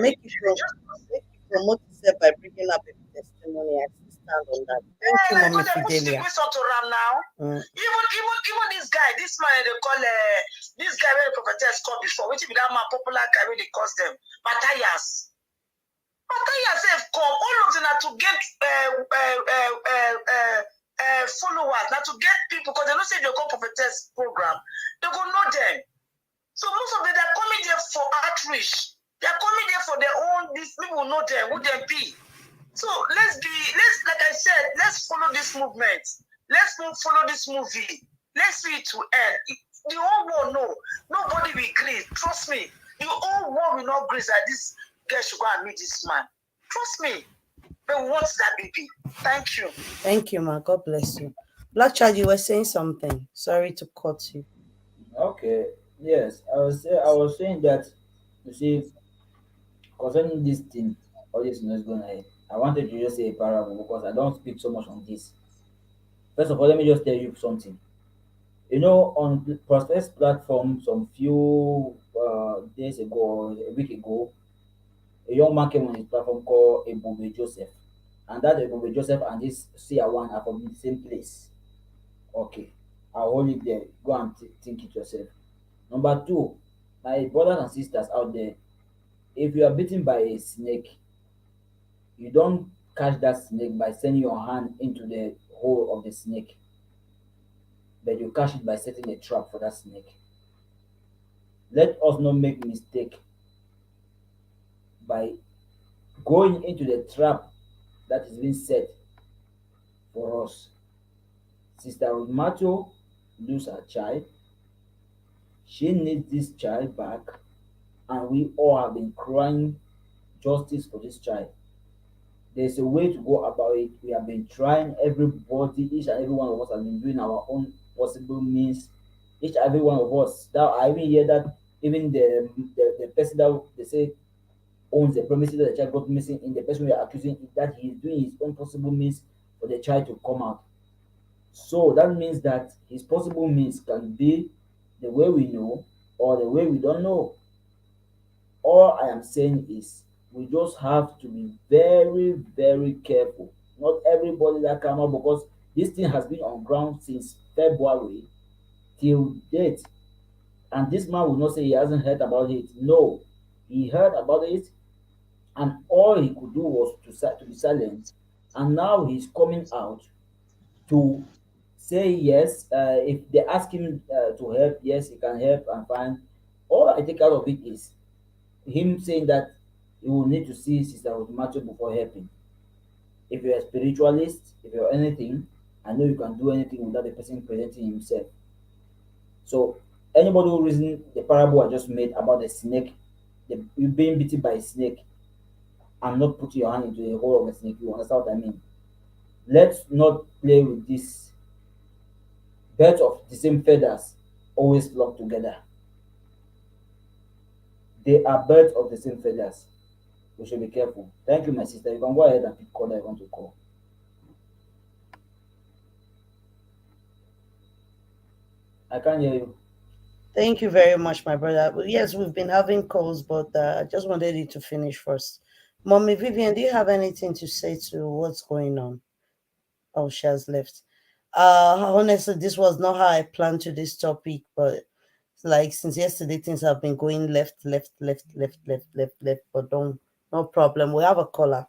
Make you promote yourself by bringing up a testimony. I still stand on that. Thank you, Mommy Fidelia. Even this guy, this man they call this guy where the prophetess called before, which be that man popular guy where they call them Matthias. Matthias have come. All of them are to get followers, not to get people, because they don't say they call prophetess program. They go know them. So most of them they're coming there for outreach. They're coming there for their own. These people know them, who they be. So let's like I said, let's follow this movement. Let's follow this movie. Let's see it to end. The whole world know. Nobody will agree. Trust me. The whole world will not agree that this girl should go and meet this man. Trust me. But what's that baby? Thank you. Thank you, ma. God bless you. Black Child, you were saying something. Sorry to cut you. Okay. Yes, I was saying that, you see, concerning this thing, all this noise going ahead, I wanted to just say a parable because I don't speak so much on this. First of all, let me just tell you something. You know, on the Prospects platform, some few days ago, a week ago, a young man came on his platform called Ebube Joseph. And that Ebube Joseph and this Seer one are from the same place. Okay, I'll hold it there. Go and think it yourself. Number two, my brothers and sisters out there, if you are bitten by a snake, you don't catch that snake by sending your hand into the hole of the snake, but you catch it by setting a trap for that snake. Let us not make mistake by going into the trap that is being set for us. Sister Macho lose her child. She needs this child back, and we all have been crying justice for this child. There's a way to go about it. We have been trying, everybody, each and every one of us has been doing our own possible means. Each and every one of us. Now I even hear that even the person that they say owns the premises that the child got missing, in the person we are accusing, that he is doing his own possible means for the child to come out. So that means that his possible means can be the way we know or the way we don't know. All I am saying is we just have to be very, very careful. Not everybody that come out, because this thing has been on ground since February till date. And this man will not say he hasn't heard about it. No, he heard about it, and all he could do was to be silent. And now he's coming out to say yes. If they ask him to help, yes, he can help and fine. All I take out of it is him saying that he will need to see Sister Odumacho before helping. If you're a spiritualist, if you're anything, I know you can do anything without the person presenting himself. So anybody who reason the parable I just made about the snake, you being bitten by a snake, and not putting your hand into the hole of a snake, you understand what I mean? Let's not play with this. Birds of the same feathers always flock together. They are birds of the same feathers. We should be careful. Thank you, my sister. You can go ahead and pick caller you want to call. I can't hear you. Thank you very much, my brother. Well, yes, we've been having calls, but I just wanted you to finish first. Mommy Vivian, do you have anything to say to what's going on? Oh, she has left. Honestly, this was not how I planned to this topic, but like since yesterday, things have been going left, left, left, left, left, left, left. But don't, no problem. We have a caller.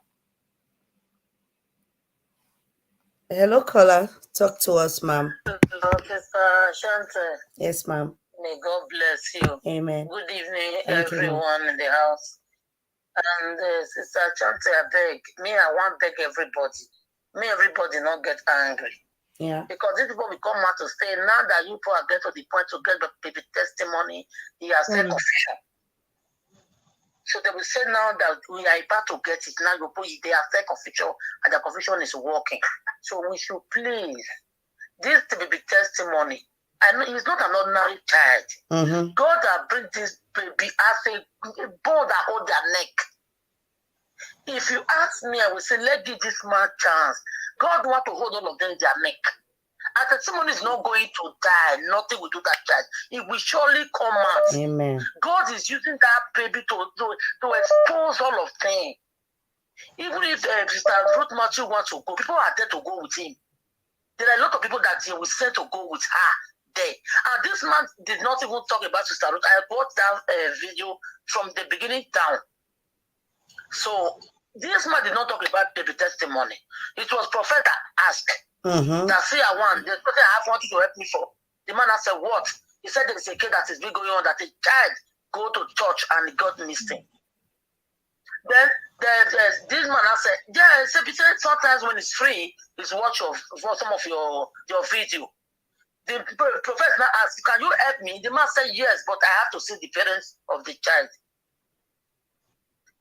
Hello, caller. Talk to us, ma'am. Sister Shante. Yes, ma'am. May God bless you. Amen. Good evening, Thank you, everyone in the house. And Sister Shante, I beg, I want to beg everybody. Everybody not get angry. Yeah. Because these people will come out to say, now that you people are get to the point to get the testimony, he has said confusion. So they will say now that we are about to get it. Now they are said confusion, and the confusion is working. So we should please, this to be testimony. I know it's not an ordinary child. Mm-hmm. God that bring this baby as a bone that hold their neck. If you ask me, I will say, let's give this man a chance. God want to hold all of them in their neck. A testimony is not going to die. Nothing will do that child. It will surely come out. Amen. God is using that baby to expose all of them. Even if Sister Ruth Matthew wants to go, people are there to go with him. There are a lot of people that he will send to go with her there. And this man did not even talk about Sister Ruth. I watched that video from the beginning down. So this man did not talk about the testimony. It was prophet that asked. Mm-hmm. That say I want. There's something I have wanted to help me for. The man said, what? He said there is a case that is been going on, that a child go to church and he got missing. Then this man said, yeah, sometimes when it's free, it's watch for some of your video. The prophet now asked, can you help me? The man said, yes, but I have to see the parents of the child.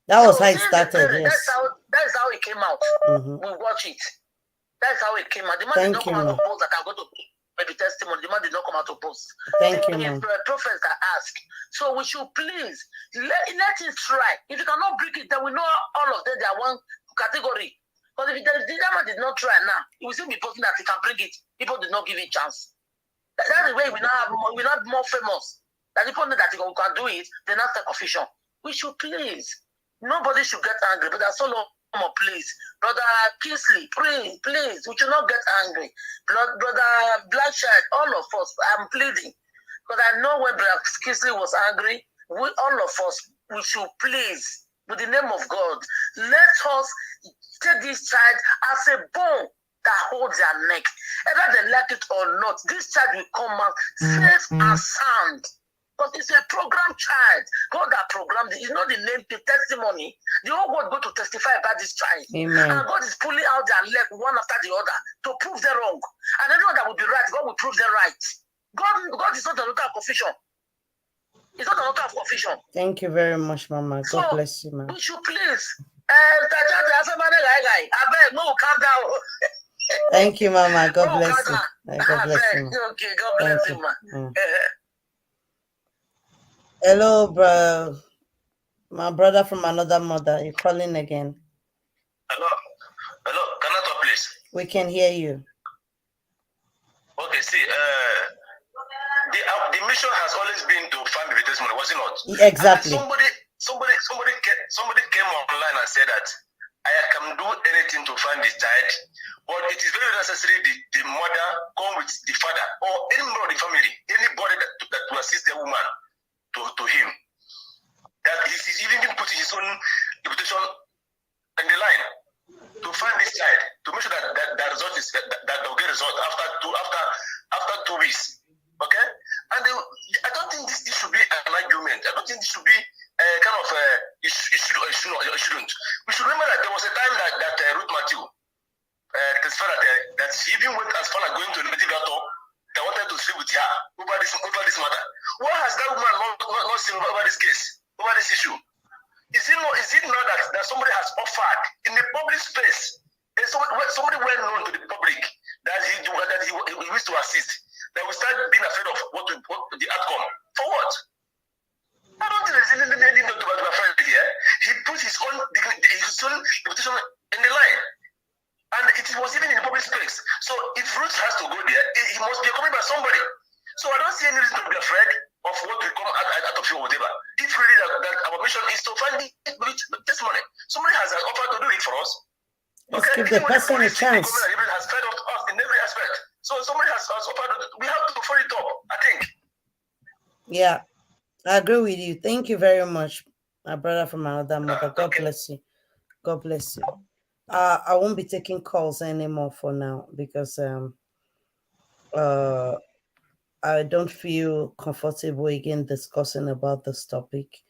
That was how it started, yes. That is how it came out. Mm-hmm. We watch it. That's how it came out. The man did not come out to post that I go to maybe testimony. The man did not come out to post. Thank you, ma'am. Prophets that ask. So we should please let it try. If you cannot bring it, then we know all of them, they are one category. Because if the man did not try now, he will still be posting that he can bring it. People did not give it a chance. That's the way we now we're not more famous. That people know that you can do it, they're not official. We should please. Nobody should get angry, but that's so long. Please, Brother Kingsley, please, we should not get angry. Brother Blackshed, all of us, I'm pleading. Because I know when Brother Kingsley was angry, all of us, we should please, with the name of God, let us take this child as a bone that holds their neck. Whether they like it or not, this child will come out safe and sound. But it's a program child. God that programmed it. It's not the name, the testimony. The whole world go to testify about this child. Amen. And God is pulling out their leg one after the other to prove them wrong. And everyone that will be right, God will prove them right. God is not a local of confusion. It's not a local of confusion. Thank you very much, Mama. So, God bless you, man. we should please. Calm down. Thank you, Mama. God Oh, bless you. God, God bless you. God, okay, God bless you, man. Hello, bro. My brother from another mother. You're calling again. Hello, can I talk, please? We can hear you. Okay, see, the mission has always been to find the testimony, was it not? Exactly. Somebody came online and said that I can do anything to find the child, but it is very necessary the mother come with the father or any member of the family, anybody that will assist the woman to him. That he's even putting his own reputation in the line to find this child, to make sure that result is that they'll get result after 2 weeks. Okay? And I don't think this should be an argument. I don't think this should be kind of it should or it shouldn't. We should remember that there was a time that Ruth Matthew testified that she even went as far as going to the native doctor that wanted to sleep with her over this matter. Why has that woman not seen over this case, over this issue? Is it not that somebody has offered in the public space? Somebody well known to the public that he wished to assist, that we start being afraid of what the outcome. For what? I don't think there's any need to be afraid here. He put his own reputation in the line. And it was even in the public space. So if Ruth has to go there, he must be accompanied by somebody. So I don't see any reason to be afraid of what will come out of you or whatever. If really that our mission is to find the testimony, somebody has offered to do it for us. Let's give the person a chance. The government has fed us in every aspect. So somebody has offered. We have to follow it up, I think. Yeah, I agree with you. Thank you very much, my brother from another mother. God bless you. God bless you. I won't be taking calls anymore for now because I don't feel comfortable again discussing about this topic.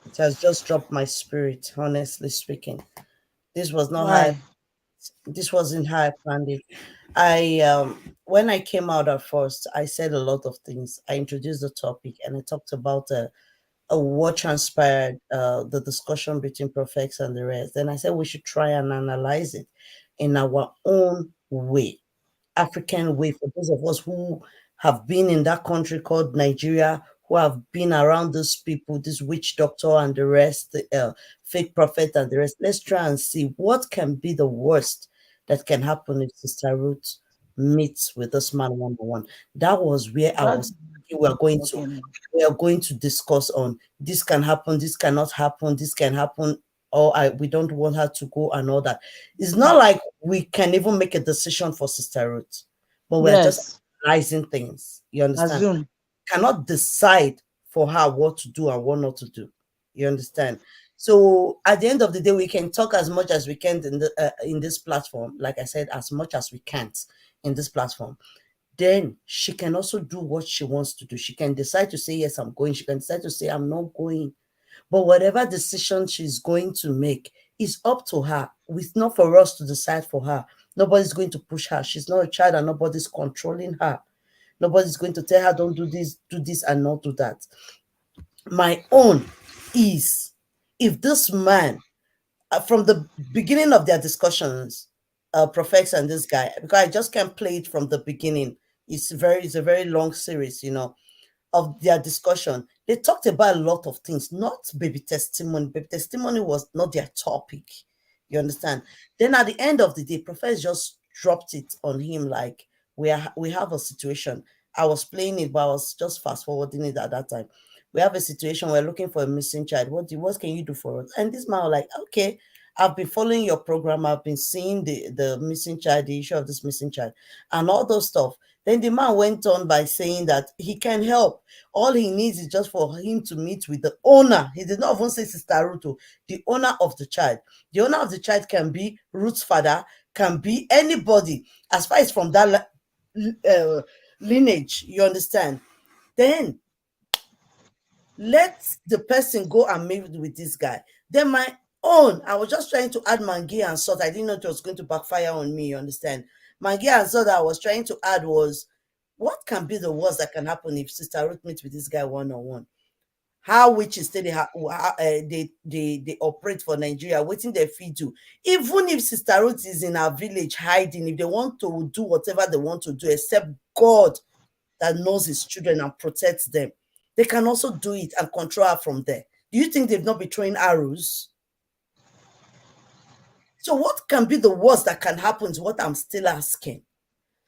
It has just dropped my spirit, honestly speaking. This was not how this wasn't how I planned it. When I came out at first, I said a lot of things. I introduced the topic and I talked about what transpired, the discussion between prophets and the rest. Then I said we should try and analyze it in our own way, African way, for those of us who have been in that country called Nigeria, who have been around those people, this witch doctor and the rest, the fake prophet and the rest. Let's try and see what can be the worst that can happen if Sister Ruth meets with this man one-on-one. That was where I was thinking we are going to discuss on this can happen, this cannot happen, this can happen, or we don't want her to go and all that. It's not like we can even make a decision for Sister Ruth, but we're just analyzing things. You understand? Cannot decide for her what to do and what not to do. You understand? So at the end of the day, we can talk as much as we can in this platform. Like I said, as much as we can't in this platform. Then she can also do what she wants to do. She can decide to say, yes, I'm going. She can decide to say, I'm not going. But whatever decision she's going to make is up to her. It's not for us to decide for her. Nobody's going to push her. She's not a child and nobody's controlling her. Nobody's going to tell her, don't do this and not do that. My own is, if this man, from the beginning of their discussions, Prophet and this guy, because I just can't play it from the beginning. It's a very long series, of their discussion. They talked about a lot of things, not baby testimony. Baby testimony was not their topic. You understand? Then at the end of the day, Prophet just dropped it on him like, we have a situation. I was playing it, but I was just fast forwarding it at that time. We have a situation. We're looking for a missing child. What can you do for us? And this man was like, okay, I've been following your program. I've been seeing the missing child, the issue of this missing child, and all those stuff. Then the man went on by saying that he can help. All he needs is just for him to meet with the owner. He did not even say Sister Ruth, the owner of the child. The owner of the child can be Ruth's father, can be anybody, as far as from that lineage, you understand? Then let the person go and meet with this guy. Then my own, I was just trying to add mangi and salt. I didn't know it was going to backfire on me, you understand? Mangi and salt that I was trying to add was, what can be the worst that can happen if Sister Ruth meets with this guy one-on-one? How witches say they operate for Nigeria, waiting their fee do. Even if Sister Ruth is in our village hiding, if they want to do whatever they want to do, except God that knows his children and protects them, they can also do it and control her from there. Do you think they've not been throwing arrows? So what can be the worst that can happen is what I'm still asking.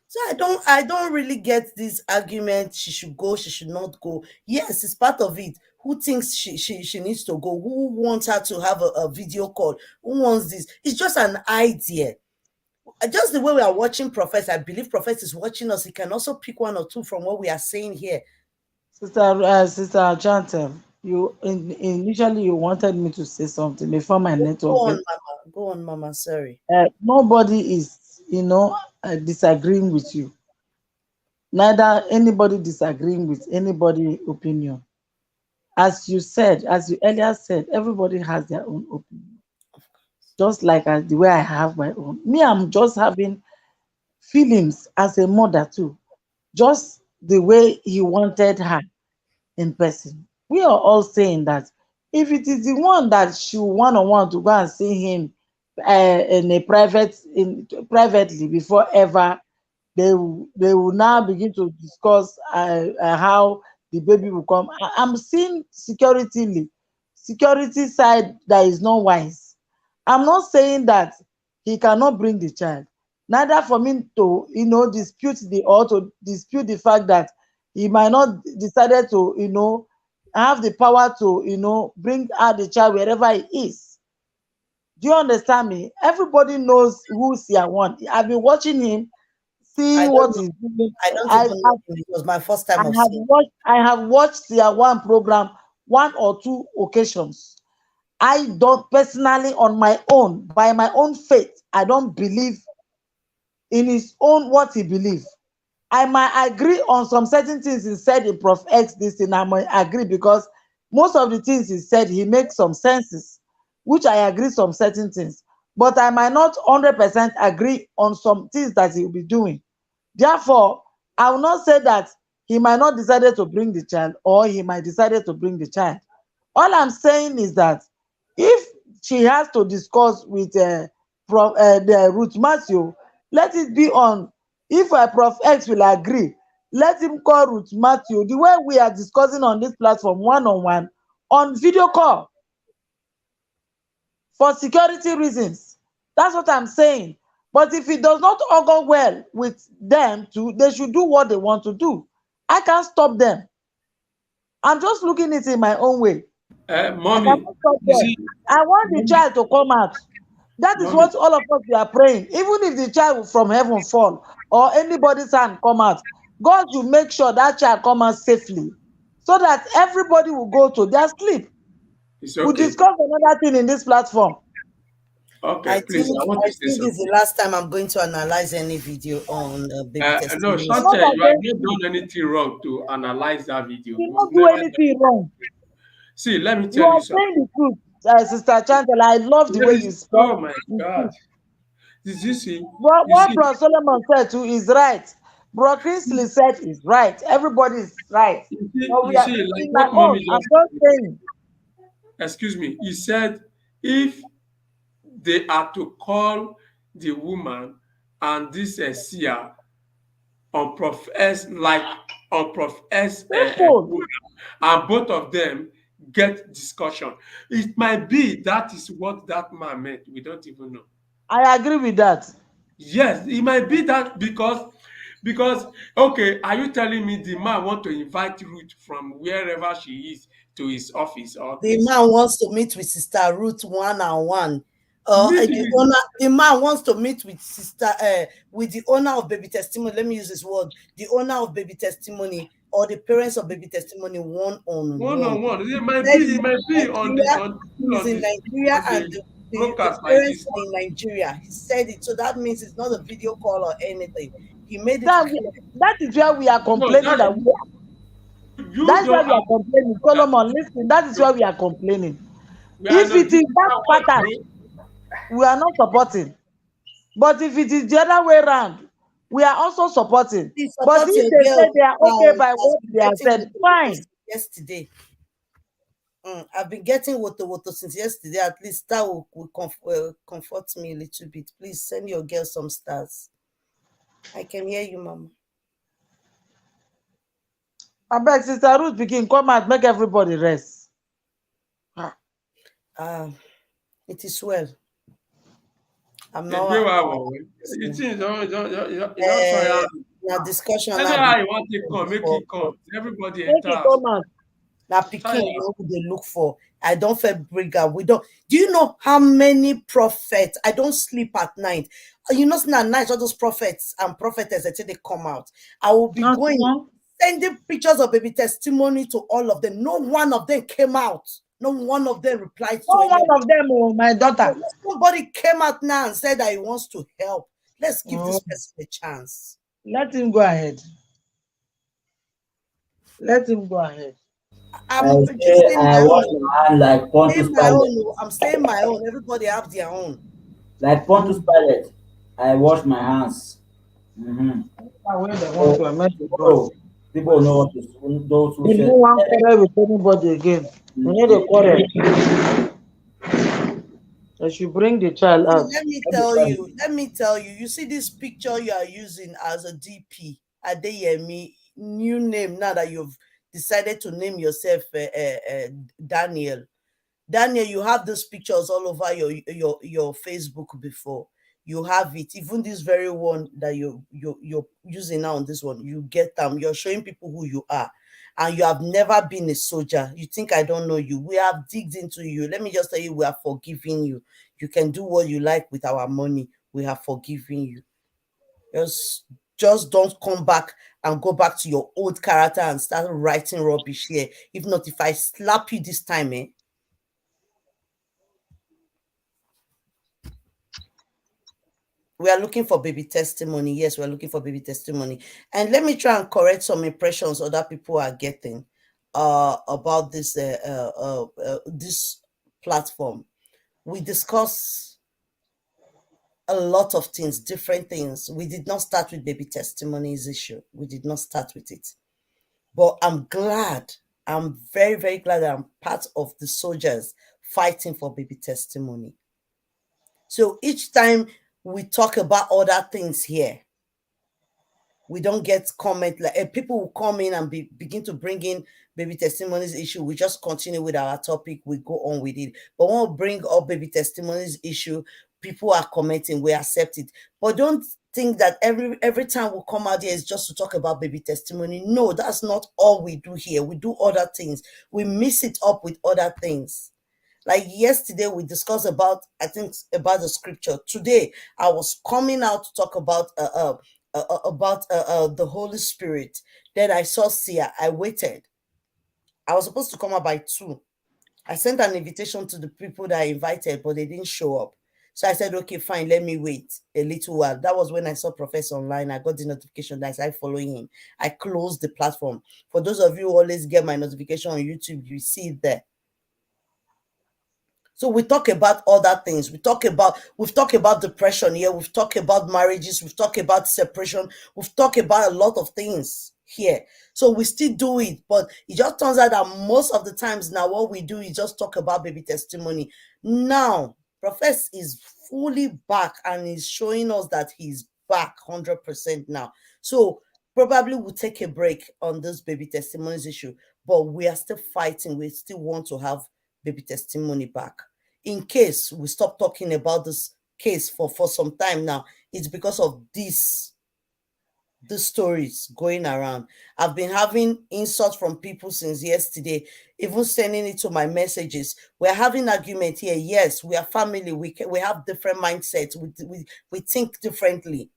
So I don't really get this argument. She should go, she should not go. Yes, it's part of it. Who thinks she needs to go? Who wants her to have a video call? Who wants this? It's just an idea. Just the way we are watching Prophet, I believe Prophet is watching us. He can also pick one or two from what we are saying here. Sister Chantel, initially you wanted me to say something before my network. Go on, Mama. Sorry. Nobody is, disagreeing with you. Neither anybody disagreeing with anybody's opinion. As you earlier said, everybody has their own opinion. Just like the way I have my own. Me, I'm just having feelings as a mother too. Just the way he wanted her in person. We are all saying that if it is the one that she one-on-one to go and see him in a privately before ever, they will now begin to discuss how the baby will come. I'm seeing security side that is not wise. I'm not saying that he cannot bring the child. Neither for me to dispute the fact that he might not decided to have the power to bring out the child wherever he is. Do you understand me? Everybody knows who Seer one. I've been watching him, seeing what he's doing. I don't even know him. It was my first time of seeing. I have watched Seer one program one or two occasions. I don't personally, on my own, by my own faith, I don't believe in his own what he believes. I might agree on some certain things he said in Prof X this thing. I might agree because most of the things he said, he makes some senses, which I agree some certain things. But I might not 100% agree on some things that he will be doing. Therefore, I will not say that he might not decided to bring the child or he might decided to bring the child. All I'm saying is that if she has to discuss with the Ruth Matthew, let it be on, if Prof X will agree, let him call Ruth Matthew the way we are discussing on this platform one-on-one on video call for security reasons. That's what I'm saying. But if it does not augur well with them too, they should do what they want to do. I can't stop them. I'm just looking at it in my own way. Mommy, I want the child to come out. That is what all of us we are praying. Even if the child from heaven fall or anybody's hand come out, God will make sure that child come out safely so that everybody will go to their sleep. It's okay. We'll discuss another thing in this platform. Okay, please. I want to say something. This is the last time I'm going to analyze any video on baby testimony. No, Chantel, you have not done anything wrong to analyze that video. You don't do anything wrong. See, let me tell you something. You are saying the truth, Sister Chantel. I love the way you speak. Oh my God! Did you see? What Bro Solomon said too is right. Bro Kingsley said is right. Everybody is right. You see, like what mommy I'm just saying. Excuse me. He said if they are to call the woman and this Seer on Prof S, like on Prof S, and both of them get discussion. It might be that is what that man meant. We don't even know. I agree with that. Yes, it might be that because okay, are you telling me the man want to invite Ruth from wherever she is to his office? Or the man wants to meet with Sister Ruth one-on-one. The man wants to meet with with the owner of baby testimony. Let me use this word: the owner of baby testimony or the parents of baby testimony one-on-one. One-on-one. It might be on Nigeria and the parents in Nigeria. He said it, so that means it's not a video call or anything. He made it That, clear. that is where we are complaining. that That's why we are complaining. Solomon, listen, that is why we are complaining. If it is that pattern, we are not supporting. But if it is the other way around, we are also supporting. Please But support if your they girl. say they are okay by Has what been they have getting said, fine. yesterday. I've been getting woto since yesterday. At least that will comfort me a little bit. Please send your girl some stars. I can hear you, Mama. I beg Sister Ruth begin come out, make everybody rest. It is well. I'm Now discussion. That's how you want to come, make it come. Everybody enter. Now picking you they look for. I don't feel bigger. We don't. Do you know how many prophets? I don't sleep at night. You know, at night all those prophets and prophetess until they come out. I will be sending pictures of baby testimony to all of them. No one of them came out. No one of them replied to one of them, oh, my daughter. Somebody came out now and said that he wants to help. Let's give this person a chance. Let him go ahead. Let him go ahead. I'm saying my own. Everybody have their own. Like Pontus Pilate, I wash my hands. People know what to those who say. Don't want to quarrel with anybody again. We need a quarrel. I should bring the child out. Let me tell you. You see this picture you are using as a DP, Adeyemi, new name now that you've decided to name yourself Daniel. Daniel, you have those pictures all over your Facebook before. You have it. Even this very one that you're using now on this one, you get them. You're showing people who you are. And you have never been a soldier. You think I don't know you. We have digged into you. Let me just tell you, we are forgiving you. You can do what you like with our money. We have forgiven you. Just don't come back and go back to your old character and start writing rubbish here. If not, if I slap you this time, we are looking for baby testimony. Yes, we're looking for baby testimony. And let me try and correct some impressions other people are getting about this this platform. We discuss a lot of things, different things. We did not start with baby testimonies issue. We did not start with it. But I'm glad. I'm very, very glad that I'm part of the soldiers fighting for baby testimony. So each time we talk about other things here, we don't get comment like people will come in and begin to bring in baby testimonies issue. We just continue with our topic. We go on with it. But when we bring up baby testimonies issue, people are commenting. We accept it. But don't think that every time we come out here is just to talk about baby testimony. No, that's not all we do here. We do other things. We mix it up with other things. Like yesterday, we discussed about the scripture. Today, I was coming out to talk about the Holy Spirit. Then I saw Seer. I waited. I was supposed to come out by 2. I sent an invitation to the people that I invited, but they didn't show up. So I said, okay, fine, let me wait a little while. That was when I saw Professor online. I got the notification that I started following him. I closed the platform. For those of you who always get my notification on YouTube, you see it there. So we talk about other things. We've talked about depression here. We've talked about marriages. We've talked about separation. We've talked about a lot of things here. So we still do it, but it just turns out that most of the times now what we do is just talk about baby testimony. Now, Professor is fully back and is showing us that he's back 100% now. So probably we'll take a break on this baby testimonies issue, but we are still fighting. We still want to have baby testimony back. In case we stop talking about this case for some time now, it's because of the stories going around. I've been having insults from people since yesterday, even sending it to my messages. We're having argument here. Yes, we are family. We have different mindsets. We think differently.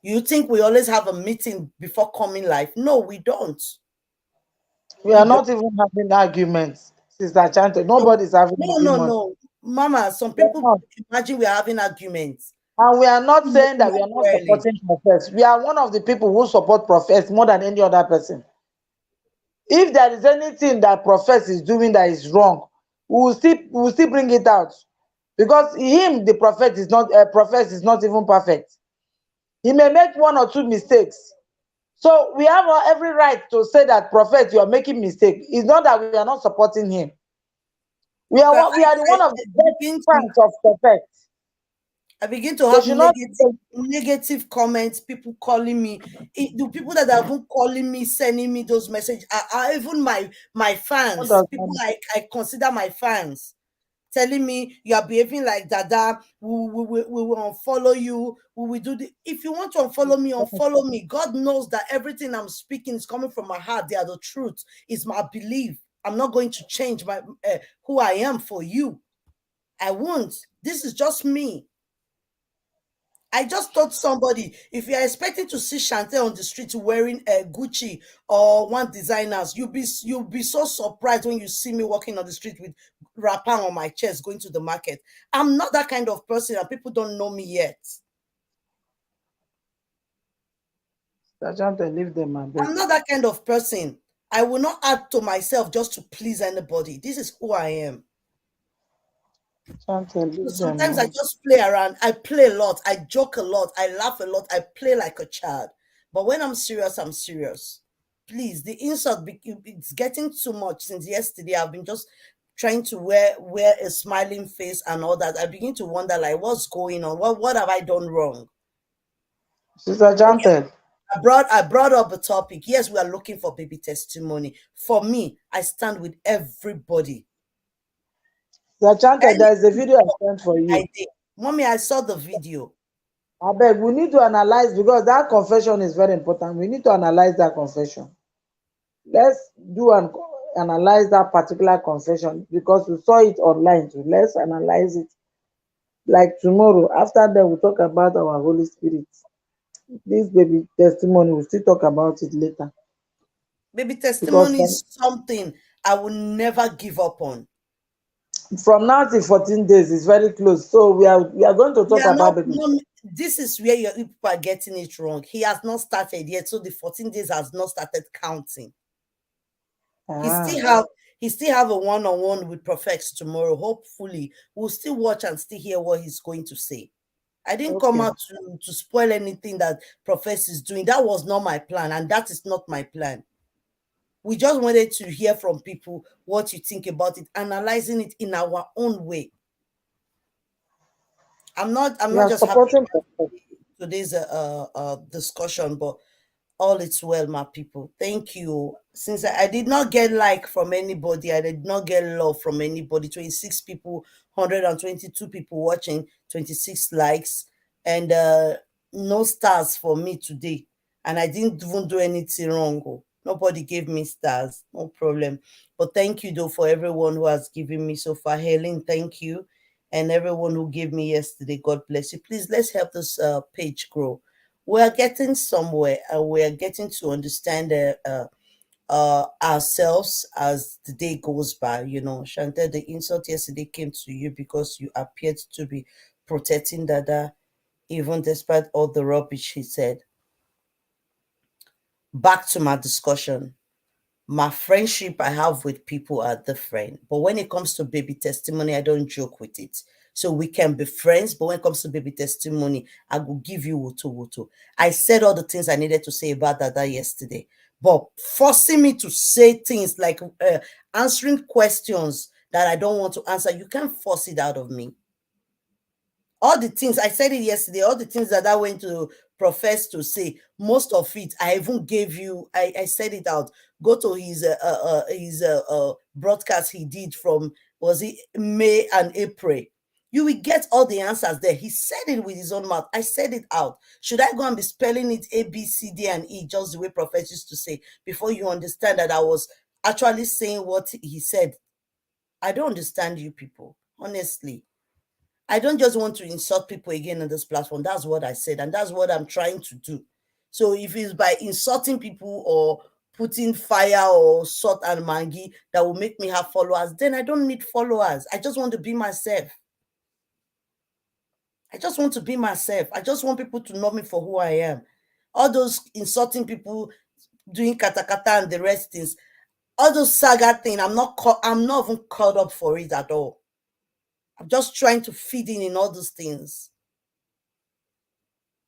You think we always have a meeting before coming live? No, we don't. We are not even having arguments, Sister Chante. Nobody's having arguments. No. Mama, some people imagine we're having arguments. And we are not saying that we are not supporting prophets. We are one of the people who support prophets more than any other person. If there is anything that prophet is doing that is wrong, we will still bring it out. Because him, the prophet is not even perfect. He may make one or two mistakes. So we have every right to say that prophet, you are making mistake. It's not that we are not supporting him. We are the one of the best fans of prophet. I begin to have negative comments, people calling me. The people that are even calling me, sending me those messages are even my fans. People I consider my fans, telling me you are behaving like Dada. We will unfollow you. We will do the. If you want to unfollow me. God knows that everything I'm speaking is coming from my heart. They are the truth. It's my belief. I'm not going to change my who I am for you. I won't. This is just me. I just told somebody, if you're expecting to see Chantel on the street wearing a Gucci or one designers, you'll be so surprised when you see me walking on the street with wrapper on my chest going to the market. I'm not that kind of person, and people don't know me yet. Leave them, I'm not that kind of person. I will not add to myself just to please anybody. This is who I am. Sometimes I just play around. I play a lot. I joke a lot. I laugh a lot. I play like a child. But when I'm serious, I'm serious. Please, the insult, it's getting too much. Since yesterday, I've been just trying to wear a smiling face and all that. I begin to wonder, like, what's going on? What have I done wrong? Sister Chantel. I brought up a topic. Yes, we are looking for baby testimony. For me, I stand with everybody. Chantel, there's a video I sent for you. I did. Mommy, I saw the video. I beg, we need to analyze, because that confession is very important. We need to analyze that confession. Let's do and analyze that particular confession, because we saw it online too. Let's analyze it. Like tomorrow, after that, we'll talk about our Holy Spirit. This baby testimony, we'll still talk about it later. Baby testimony is something I will never give up on. From now to 14 days is very close. So we are going to talk about baby. This is where your people are getting it wrong. He has not started yet, so the 14 days has not started counting. He still have a one-on-one with prophets tomorrow. Hopefully, we'll still watch and still hear what he's going to say. I didn't come out to spoil anything that Prophet is doing. That was not my plan, and that is not my plan. We just wanted to hear from people what you think about it, analyzing it in our own way. I'm not just supporting today's discussion, but all is well, my people. Thank you. Since I did not get like from anybody, I did not get love from anybody. 26 people, 122 people watching, 26 likes, and no stars for me today. And I didn't even do anything wrong. Nobody gave me stars. No problem. But thank you though for everyone who has given me so far. Helen, thank you. And everyone who gave me yesterday, God bless you. Please, let's help this page grow. We're getting somewhere, and we're getting to understand ourselves as the day goes by. You know, Chantel, the insult yesterday came to you because you appeared to be protecting Dada, even despite all the rubbish he said. Back to my discussion. My friendship I have with people are different. But when it comes to baby testimony, I don't joke with it. So we can be friends, but when it comes to baby testimony, I will give you wuto. I said all the things I needed to say about Dada yesterday. But forcing me to say things like answering questions that I don't want to answer, you can't force it out of me. All the things, I said it yesterday, all the things that I went to profess to say, most of it, I even gave you, I said it out. Go to his broadcast he did from, was it May and April? You will get all the answers there. He said it with his own mouth. I said it out. Should I go and be spelling it A, B, C, D, and E, just the way Prophet used to say, before you understand that I was actually saying what he said? I don't understand you people, honestly. I don't just want to insult people again on this platform. That's what I said, and that's what I'm trying to do. So if it's by insulting people or putting fire or salt and mangi that will make me have followers, then I don't need followers. I just want to be myself. I just want to be myself. I just want people to know me for who I am. All those insulting people, doing katakata and the rest things, all those saga thing, I'm not even caught up for it at all. I'm just trying to feed in all those things.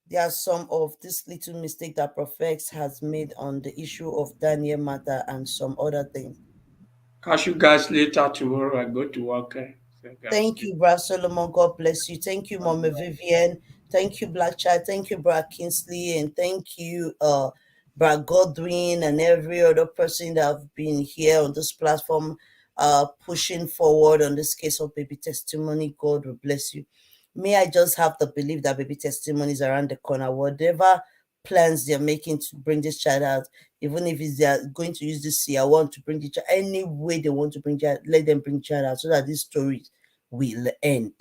There are some of this little mistake that Prophet has made on the issue of Daniel matter and some other things. Catch you guys later tomorrow. I go to work. So Thank you, Brad Solomon. God bless you. Thank you, Mama Vivian. Thank you, Black Child. Thank you, Brad Kingsley. And thank you, Brad Godwin and every other person that have been here on this platform, pushing forward on this case of baby testimony. God will bless you. May I just have the belief that baby testimony is around the corner. Whatever plans they're making to bring this child out, even if it's they're going to use this year, I want to bring the child any way they want to bring child, let them bring child out so that this story will end.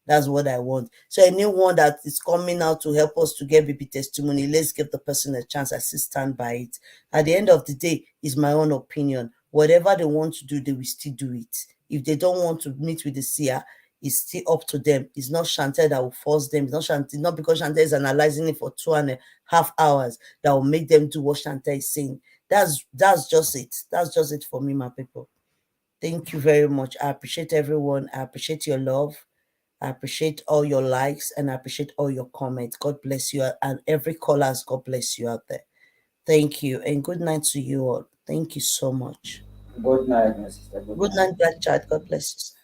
That's what I want. So anyone that is coming out to help us to get baby testimony, let's give the person a chance. I still stand by it. At the end of the day, it's my own opinion. Whatever they want to do, they will still do it. If they don't want to meet with the seer, it's still up to them. It's not Chantel that will force them. It's not Chantel, not because Chantel is analyzing it for 2.5 hours that will make them do what Chantel is saying. That's just it. That's just it for me, my people. Thank you very much. I appreciate everyone. I appreciate your love. I appreciate all your likes and I appreciate all your comments. God bless you. And every callers, God bless you out there. Thank you. And good night to you all. Thank you so much. Good night, my sister. Good night, Black Chat. God bless you.